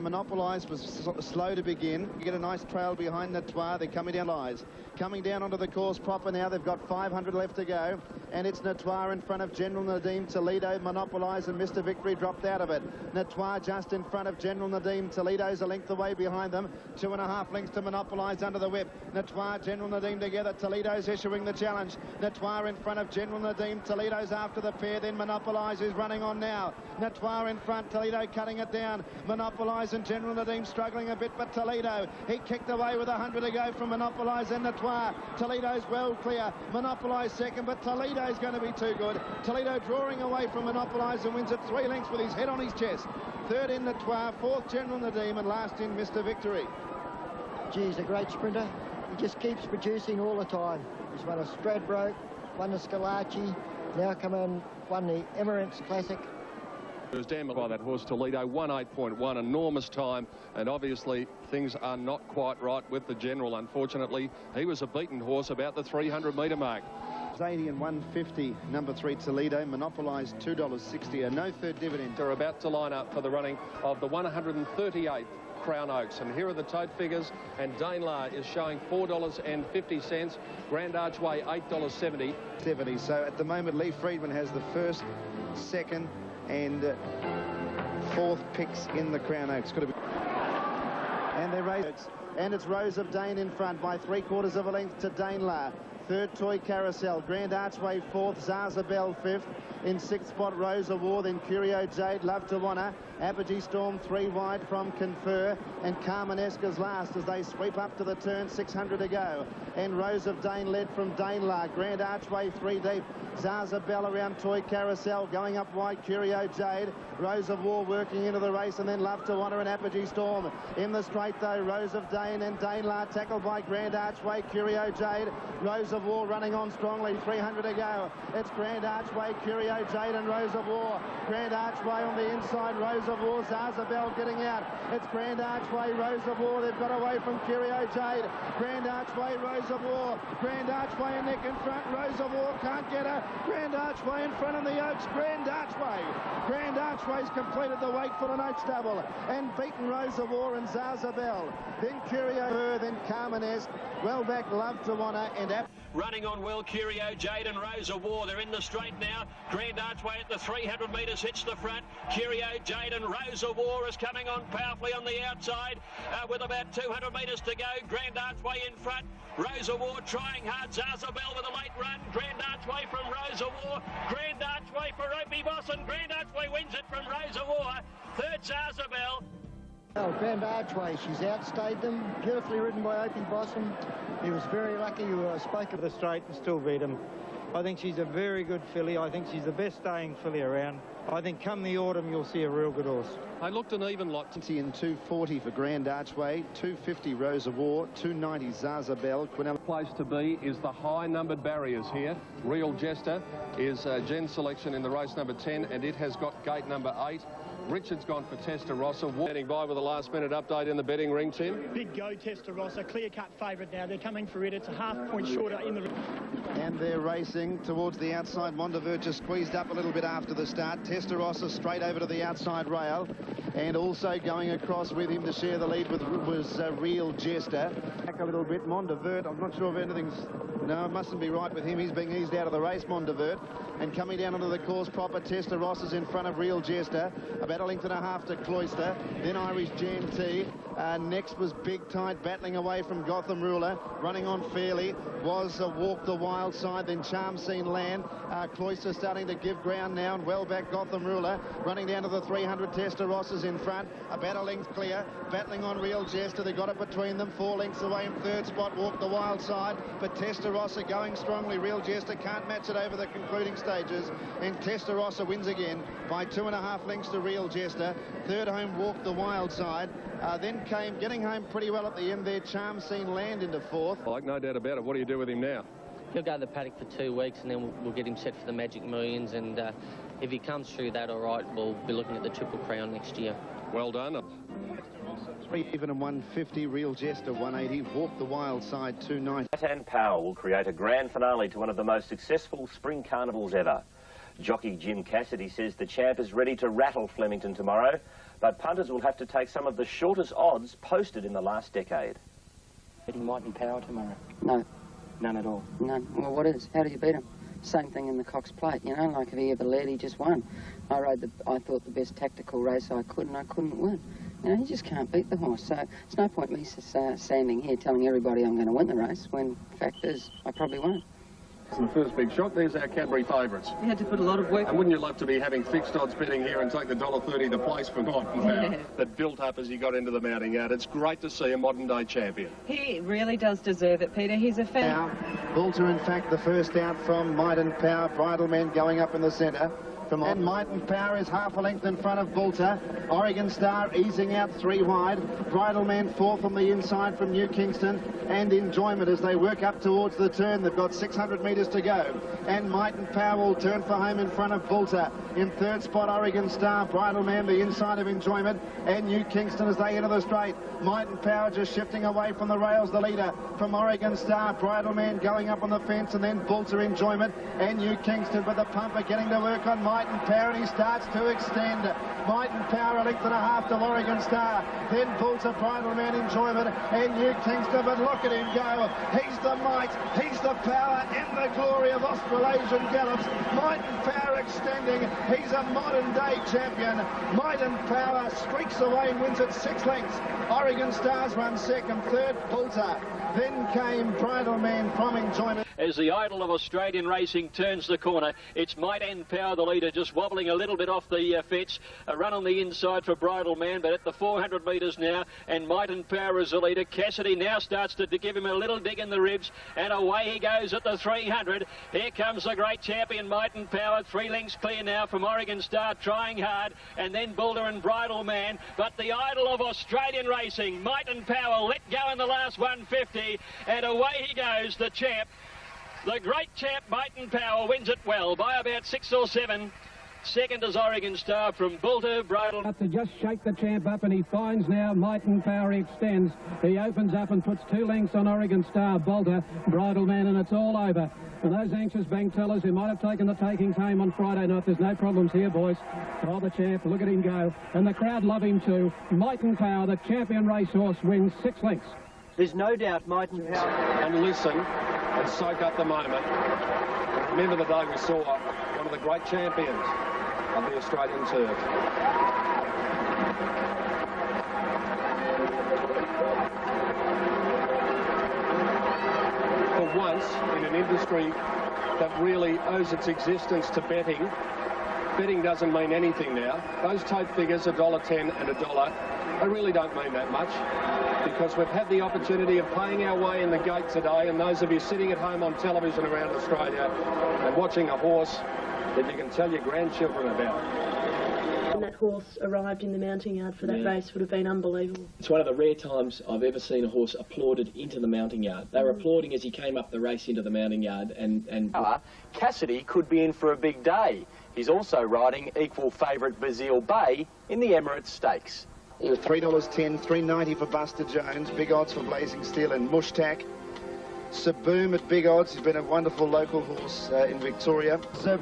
Monopolised was slow to begin. You get a nice trail behind Natoir. They're coming down lies. Coming down onto the course proper now. They've got 500 left to go. And it's Natoir in front of General Nadim. Toledo monopolised, and Mr. Victory dropped out of it. Natoir just in front of General Nadim. Toledo's a length away behind them. 2.5 lengths to monopolise under the whip. Natoir, General Nadim together. Toledo's issuing the challenge. Natoir in front of General Nadim. Toledo's after the pair. Then monopolise is running on now. Natoir in front. Toledo cutting it down. Monopolise and General Nadim struggling a bit, but Toledo, he kicked away with 100 to go from Monopolise and Natoir. Toledo's well clear. Monopolise second, but Toledo's going to be too good. Toledo drawing away from Monopolise and wins it 3 lengths with his head on his chest. Third in Natoir, fourth General Nadim, and last in Mr. Victory. Geez, a great sprinter. He just keeps producing all the time. He's won a Stradbroke, won the Scalacci, now come and won the Emirates Classic. It was damaged by that horse Toledo, 1:8.1, enormous time, and obviously things are not quite right with the General. Unfortunately, he was a beaten horse about the 300-metre mark. 80 and 150, number 3 Toledo, monopolised $2.60, a no third dividend. They're about to line up for the running of the 138th Crown Oaks, and here are the tote figures, and Danelaw is showing $4.50, Grand Archway $8.70. So at the moment Lee Friedman has the first, second and fourth picks in the Crown Oaks. And they race And it's Rose of Dane in front by 3/4 of a length to Danelaw. Third, Toy Carousel. Grand Archway fourth, Zazabel fifth. In sixth spot, Rose of War, then Curio Jade, Love to Wanna. Apogee Storm 3 wide from Confer, and Carmenesca's last as they sweep up to the turn, 600 to go. And Rose of Dane led from Danelaw. Grand Archway 3 deep. Zazabel around Toy Carousel, going up wide, Curio Jade. Rose of War working into the race, and then Love to Wanna and Apogee Storm. In the straight though, Rose of Dane and Danelaw tackled by Grand Archway, Curio Jade. Rose of War running on strongly, 300 to go. It's Grand Archway, Curio Jade and Rose of War. Grand Archway on the inside, Rose of War, Zazabel getting out. It's Grand Archway, Rose of War. They've got away from Curio Jade. Grand Archway, Rose of War. Grand Archway and Nick in front. Rose of War can't get her. Grand Archway in front of the Oaks. Grand Archway. Grand Archway's completed the Wakefield and Oaks double and beaten Rose of War and Zazabel. Then Curio, then Carmenesque. Well back, Love to Wanna and Running on well, Curio Jade and Rose of War. They're in the straight now. Grand Archway at the 300 metres hits the front. Curio Jade and Rose of War is coming on powerfully on the outside with about 200 metres to go. Grand Archway in front. Rose of War trying hard. Zazabel with a late run. Grand Archway from Rose of War. Grand Archway for Opie Boss, and Grand Archway wins it from Rose of War. Third, Zazabel. Oh, Grand Archway, she's outstayed them. Beautifully ridden by Opie Blossom. He was very lucky. You spoke of the straight and still beat him. I think she's a very good filly. I think she's the best staying filly around. I think come the autumn you'll see a real good horse. They looked an even lot. In 240 for Grand Archway, 250 Rose of War, 290 Zazabel. Quinella. Place to be is the high numbered barriers here. Real Jester is Jen's selection in the race number 10, and it has got gate number 8. Richard's gone for Testarossa. Standing by with a last-minute update in the betting ring, Tim. Big go, Testarossa. Clear-cut favourite now. They're coming for it. It's a half-point shorter in the... And they're racing towards the outside. Mondovert just squeezed up a little bit after the start. Testarossa straight over to the outside rail. And also going across with him to share the lead was Real Jester. Back a little bit. Mondovert, I'm not sure if anything's... No, it mustn't be right with him. He's being eased out of the race, Mondovert. And coming down onto the course proper, Testarossa is in front of Real Jester. About a length and a half to Cloister. Then Irish GMT. Next was Big Tide battling away from Gotham Ruler. Running on fairly was Walk the Wild Side. Then Charm Scene Land. Cloister starting to give ground now, and well back Gotham Ruler. Running down to the 300, Testarossa's in front. About a length clear. Battling on Real Jester. They got it between them. 4 lengths away in third spot. Walk the Wild Side. But Testarossa going strongly. Real Jester can't match it over the concluding stages. And Testarossa wins again by 2.5 lengths to Real Jester. Third home, Walk the Wild Side. Then came getting home pretty well at the end there, Charm Scene Land into fourth. Like, no doubt about it. What do you do with him now? He'll go to the paddock for 2 weeks, and then we'll get him set for the Magic Millions, and if he comes through that all right, we'll be looking at the Triple Crown next year. Well done. 3 even and 150, Real Jester 180, Walk the Wild Side 290. And Power will create a grand finale to one of the most successful spring carnivals ever. Jockey Jim Cassidy says the champ is ready to rattle Flemington tomorrow, but punters will have to take some of the shortest odds posted in the last decade. Beating Might and Power tomorrow? No. None at all? None. Well, what is? How did you beat him? Same thing in the Cox Plate, you know, like if he ever led, he just won. I thought the best tactical race I could, and I couldn't win. You know, you just can't beat the horse, so it's no point me standing here telling everybody I'm going to win the race, when the fact is, I probably won't. The first big shot, there's our Cadbury favourites. You had to put a lot of work. And wouldn't you love to be having fixed odds betting here and take the $1.30 the place for Might and Power that built up as he got into the mounting yard? It's great to see a modern-day champion. He really does deserve it, Peter. He's a fan. Bolter, in fact, the first out from Might and Power. Bridal Man going up in the centre. And Might and Power is half a length in front of Bolter. Oregon Star easing out 3 wide. Bridal Man 4th on the inside from New Kingston. And Enjoyment as they work up towards the turn. They've got 600 metres to go. And Might and Power will turn for home in front of Bolter. In third spot, Oregon Star. Bridal Man the inside of Enjoyment. And New Kingston as they enter the straight. Might and Power just shifting away from the rails. The leader from Oregon Star. Bridal Man going up on the fence. And then Bolter, Enjoyment and New Kingston. But the pumper getting to work on Might Might and Power, and he starts to extend. Might and Power a length and a half to Oregon Star. Then pulls a Bridle Man Enjoyment and New Kingston, but look at him go. He's the might, he's the power, and the glory of Australasian gallops. Might and Power extending. He's a modern-day champion. Might and Power streaks away and wins at 6 lengths. Oregon Stars run second, third, Poulter. Then came Bridle Man from Enjoyment. As the idol of Australian racing turns the corner, it's Might and Power, the leader, just wobbling a little bit off the fence. A run on the inside for Bridle Man, but at the 400 metres now, and Might and Power is the leader. Cassidy now starts to give him a little dig in the ribs, and away he goes at the 300. Here comes the great champion, Might and Power. 3 lengths clear now from Oregon Star, trying hard, and then Boulder and Bridle Man. But the idol of Australian racing, Might and Power, let go in the last 150, and away he goes, the champ. The great champ, Might and Power, wins it well by about 6 or 7. Second is Oregon Star from Boulder, Bridle. To just shake the champ up, and he finds now Might and Power extends. He opens up and puts 2 lengths on Oregon Star, Boulder, Bridle Man, and it's all over. And those anxious bank tellers who might have taken the takings home on Friday night, there's no problems here, boys. Oh, the champ, look at him go. And the crowd love him too. Might and Power, the champion racehorse, wins 6 lengths. There's no doubt Might and Power. And listen and soak up the moment. Remember the day we saw one of the great champions of the Australian turf. For once, in an industry that really owes its existence to betting, betting doesn't mean anything now. Those tote figures, $1.10 and $1, they really don't mean that much, because we've had the opportunity of paying our way in the gate today, and those of you sitting at home on television around Australia and watching a horse that you can tell your grandchildren about. When that horse arrived in the mounting yard for that race would have been unbelievable. It's one of the rare times I've ever seen a horse applauded into the mounting yard. They were applauding as he came up the race into the mounting yard, and Cassidy could be in for a big day. He's also riding equal favourite Bazille Bay in the Emirates Stakes. $3.10, $3.90 for Buster Jones, big odds for Blazing Steel and Mushtak. Saboom at big odds. He's been a wonderful local horse in Victoria.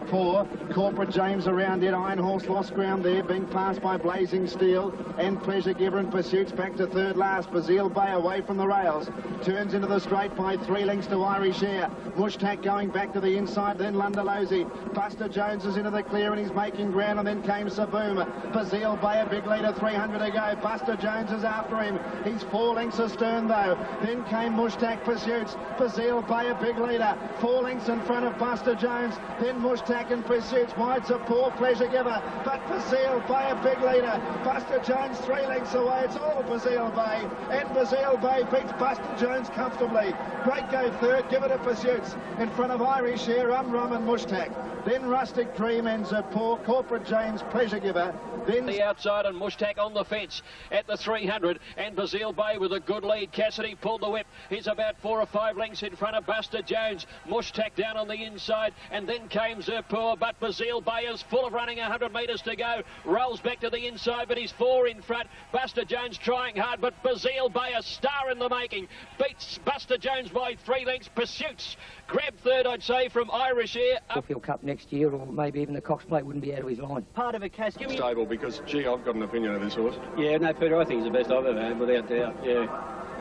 Poor Corporate James around it. Iron Horse lost ground there, being passed by Blazing Steel and Pleasure Giver and Pursuits back to third last. Bazille Bay away from the rails. Turns into the straight by 3 lengths to Irish Air. Mushtak going back to the inside, then Lundalosi. Buster Jones is into the clear and he's making ground, and then came Saboom. Bazille Bay a big leader, 300 to go. Buster Jones is after him. He's 4 lengths astern though. Then came Mushtak Pursuits. Bazille Bay a big leader, 4 lengths in front of Buster Jones, then Mushtak and Pursuits wide, a poor Pleasure Giver, but Bazille Bay a big leader, Buster Jones 3 lengths away, it's all Bazille Bay, and Bazille Bay beats Buster Jones comfortably. Great Go third, Give It a Pursuits, in front of Irish Air, Rum and Mushtak, then Rustic Dream and Zapor, Corporate James, Pleasure Giver, then the outside and Mushtak on the fence at the 300, and Bazille Bay with a good lead. Cassidy pulled the whip. He's about 4 or 5 lengths in front of Buster Jones. Mushtak down on the inside, and then came Zapor, but Bazille Bay is full of running, 100 metres to go. Rolls back to the inside, but he's 4 in front. Buster Jones trying hard, but Bazille Bay, a star in the making, beats Buster Jones by 3 lengths. Pursuits grab third, I'd say, from Irish Air. Caulfield Cup next year, or maybe even the Cox Plate wouldn't be out of his line. Part of a stable, because, gee, I've got an opinion of this horse. Yeah, no, Peter, I think he's the best I've ever had, without doubt, yeah.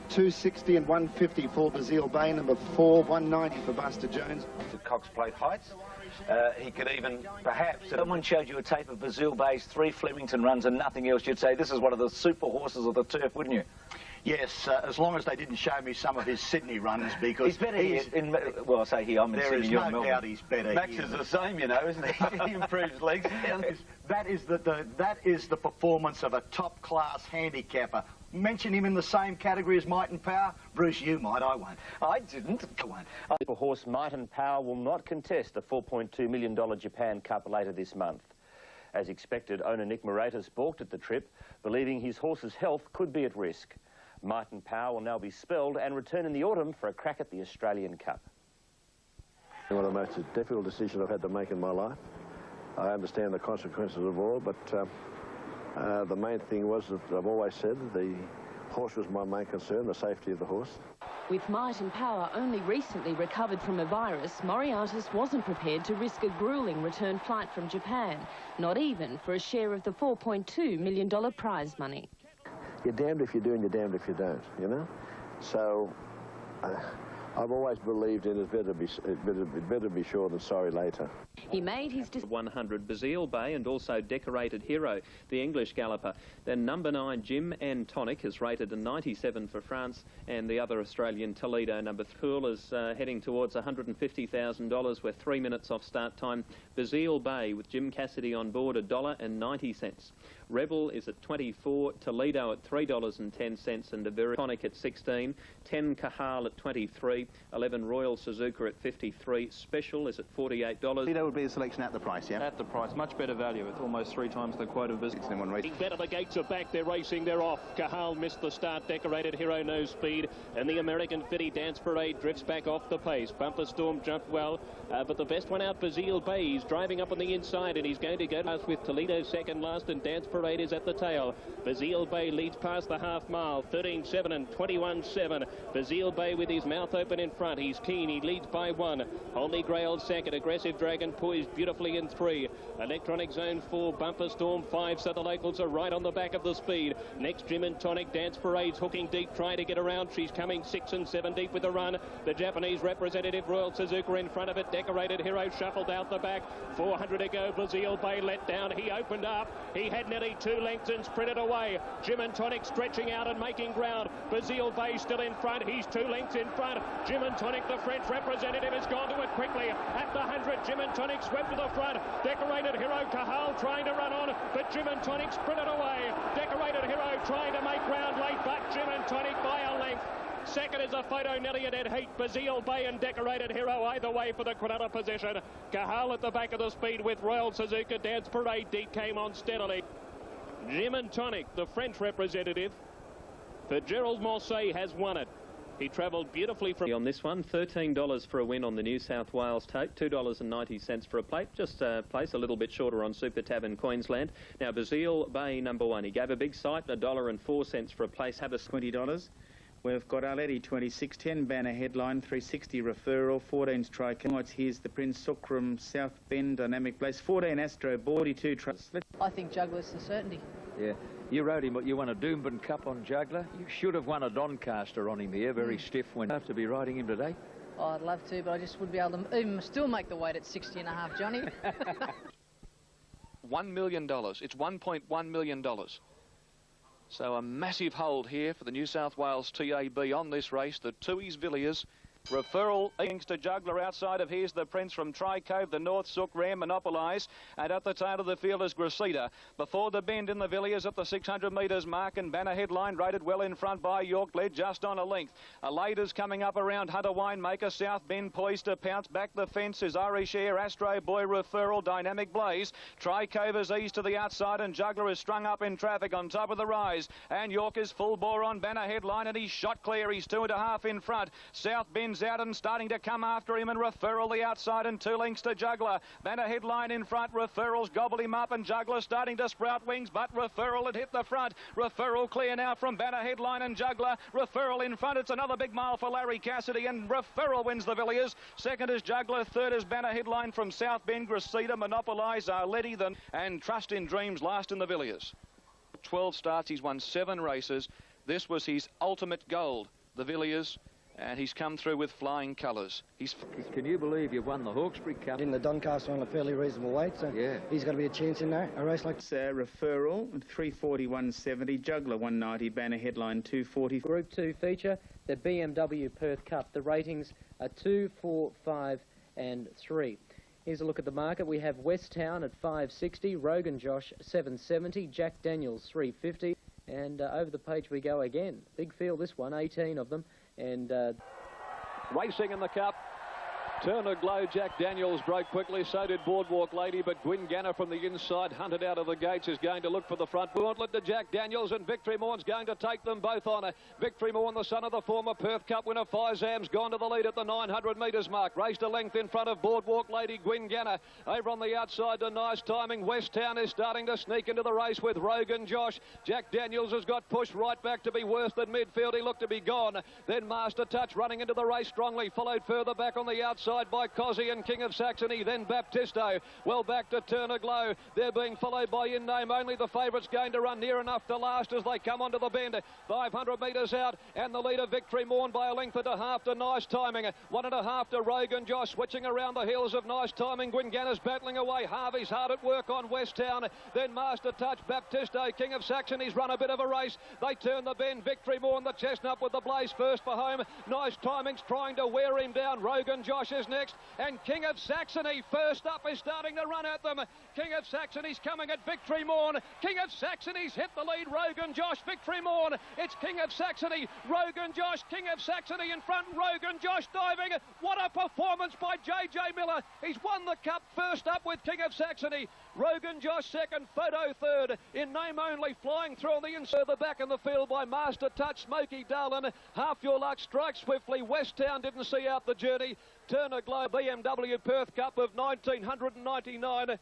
260 and 150 for Bazille Bay, number 4, 190 for Buster Jones. To Cox Plate heights. He could even, perhaps... If someone showed you a tape of Bazille Bay's 3 Flemington runs and nothing else, you'd say this is one of the super horses of the turf, wouldn't you? Yes, as long as they didn't show me some of his Sydney runs, because he's better here in, well, I say here, I'm in Sydney, there is no doubt he's better. Max is the same, you know, isn't he? He improves legs. That is the performance of a top-class handicapper. Mention him in the same category as Might and Power. Bruce, you might, I won't. I didn't. I won't. The horse Might and Power will not contest the $4.2 million Japan Cup later this month. As expected, owner Nick Moratis balked at the trip, believing his horse's health could be at risk. Might and Power will now be spelled and return in the autumn for a crack at the Australian Cup. One of the most difficult decisions I've had to make in my life. I understand the consequences of all, but the main thing was that I've always said the horse was my main concern, the safety of the horse. With might and power only recently recovered from a virus, Moriartis wasn't prepared to risk a gruelling return flight from Japan, not even for a share of the $4.2 million prize money. You're damned if you do and you're damned if you don't, you know? So I've always believed in it better be sure than sorry later. He made his 100 Bazille Bay and also Decorated Hero, the English galloper. Then number 9 Jim and Tonic is rated a 97 for France, and the other Australian Toledo number 3 is heading towards $150,000. We're 3 minutes off start time. Bazille Bay with Jim Cassidy on board $1.90. Rebel is at 24, Toledo at $3.10 and a Tonic at 16, 10 Kahal at 23, 11 Royal Suzuka at 53, Special is at $48. That would be a selection at the price, yeah? At the price, much better value with almost 3 times the quote of business. In one race. Better, the gates are back, they're racing, they're off. Kahal missed the start, Decorated Hero no speed, and the American Fitty Dance Parade drifts back off the pace. Bumper Storm jumped well, but the best one out, Bazille Bay, he's driving up on the inside and he's going to go last with Toledo second last and Dance Parade is at the tail. Bazille Bay leads past the half mile, 13.7 and 21.7. Bazille Bay with his mouth open in front, he's keen, he leads by 1. Holy Grail second, Aggressive Dragon poised beautifully in 3. Electronic Zone 4, Bumper Storm 5, so the locals are right on the back of the speed. Next Jim and Tonic, Dance Parade's hooking deep, trying to get around. She's coming 6 and 7 deep with the run. The Japanese representative Royal Suzuka in front of it. Decorated Hero shuffled out the back. 400 to go. Bazille Bay let down. He opened up. He had nearly 2 lengths and sprinted away. Jim and Tonic stretching out and making ground. Bazille Bay still in front. He's 2 lengths in front. Jim and Tonic, the French representative, has gone to it quickly. At the 100, Jim and Tonic swept to the front. Decorated Hero Kahal trying to run on, but Jim and Tonic sprinted away. Decorated Hero trying to make ground late, but Jim and Tonic by a length. Second is a photo nearly a dead heat. Bazille Bay and Decorated Hero either way for the Cronulla position. Kahal at the back of the speed with Royal Suzuka. Dance Parade deep came on steadily. Jim and Tonic, the French representative for Gerald Morsay, has won it. He travelled beautifully from... On this one, $13 for a win on the New South Wales tape, $2.90 for a plate, just a place a little bit shorter on Super Tavern Queensland. Now, Bazille Bay, number 1, he gave a big sight, $1.04 for a place, have a... $20. We've got Aleti 26, 10 Banner Headline, 360 Referral, 14's Tricon. Here's the Prince Sukram, South Bend Dynamic Place, 14 Astro, 42 Trust. I think Juggler's the certainty. Yeah. You rode him, but you won a Doomben Cup on Juggler. You should have won a Doncaster on him there, very stiff. When you have to be riding him today. Oh, I'd love to, but I just wouldn't be able to even still make the weight at 60.5, Johnny. $1 million. It's $1.1 million. So a massive hold here for the New South Wales TAB on this race. The Tui's Villiers. Referral to Juggler outside of Here's the Prince from Tricove, the North Sook Ram monopolise, and at the tail of the field is Gracida. Before the bend in the Villiers at the 600 metres mark, and Banner Headline rated well in front by York, led just on a length. Elader's coming up around Hunter Winemaker, South Bend poised to pounce back the fence is Irish Air, Astro Boy, Referral, Dynamic Blaze. Tricove is eased to the outside and Juggler is strung up in traffic on top of the rise, and York is full bore on Banner Headline and he's shot clear. He's 2.5 in front. South Bend out and starting to come after him, and Referral the outside and 2 lengths to Juggler. Banner Headline in front. Referral's gobbled him up and Juggler starting to sprout wings, but Referral had hit the front. Referral clear now from Banner Headline and Juggler. Referral in front. It's another big mile for Larry Cassidy, and Referral wins the Villiers. Second is Juggler. Third is Banner Headline from South Bend. Gracida, Monopolise, Arletty, and Trust in Dreams last in the Villiers. 12 starts. He's won 7 races. This was his ultimate gold, the Villiers. And he's come through with flying colours. Can you believe you've won the Hawkesbury Cup? In the Doncaster on a fairly reasonable weight, so yeah, he's got to be a chance in there. A race like Referral, 340-170, Juggler 190, Banner Headline 240. Group 2 feature, the BMW Perth Cup. The ratings are 2, 4, 5 and 3. Here's a look at the market. We have West Town at 560, Rogan Josh 770, Jack Daniels 350, and over the page we go again. Big field this one, 18 of them. And racing in the Cup, Turner Glow, Jack Daniels broke quickly, so did Boardwalk Lady, but Gwynganna from the inside, hunted out of the gates, is going to look for the front. Gauntlet to Jack Daniels, and Victory Morn's going to take them both on. Victory Morn, the son of the former Perth Cup winner, Fizam's gone to the lead at the 900 metres mark. Raced a length in front of Boardwalk Lady, Gwynganna. Over on the outside to Nice Timing. West Town is starting to sneak into the race with Rogan Josh. Jack Daniels has got pushed right back to be worse than midfield. He looked to be gone. Then Master Touch running into the race strongly, followed further back on the outside by Cozzy and King of Saxony, then Baptisto. Well back to Turner Glow. They're being followed by In Name Only. The favourite's going to run near enough to last as they come onto the bend. 500 metres out, and the leader Victory Morn by a length and a half to Nice Timing. 1.5 to Rogan Josh, switching around the heels of Nice Timing. Gwynganna's battling away. Harvey's hard at work on West Town. Then Master Touch, Baptisto, King of Saxony's run a bit of a race. They turn the bend. Victory Morn, the chestnut with the blaze first for home. Nice Timing's trying to wear him down. Rogan Josh is next, and King of Saxony first up is starting to run at them. King of Saxony's coming at Victory Morn. King of Saxony's hit the lead. Rogan Josh, Victory Morn. It's King of Saxony, Rogan Josh, King of Saxony in front. Rogan Josh diving. What a performance by J.J. Miller. He's won the cup first up with King of Saxony. Rogan Josh second, Photo third. In Name Only flying through on the inside, the back in the field by Master Touch, Smoky Darlin. Half Your Luck strikes swiftly. West Town didn't see out the journey. Turner Glow, BMW Perth Cup of 1999.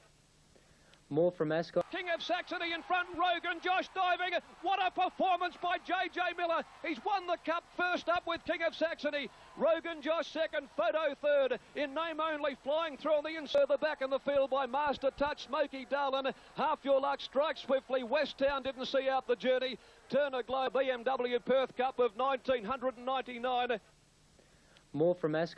More from Ascot. King of Saxony in front, Rogan Josh diving. What a performance by J.J. Miller. He's won the cup first up with King of Saxony. Rogan Josh second, Photo third. In Name Only flying through on the inside, the back in the field by Master Touch, Smoky Darlin. Half Your Luck strikes swiftly. West Town didn't see out the journey. Turner Glow, BMW Perth Cup of 1999. More from Ascot.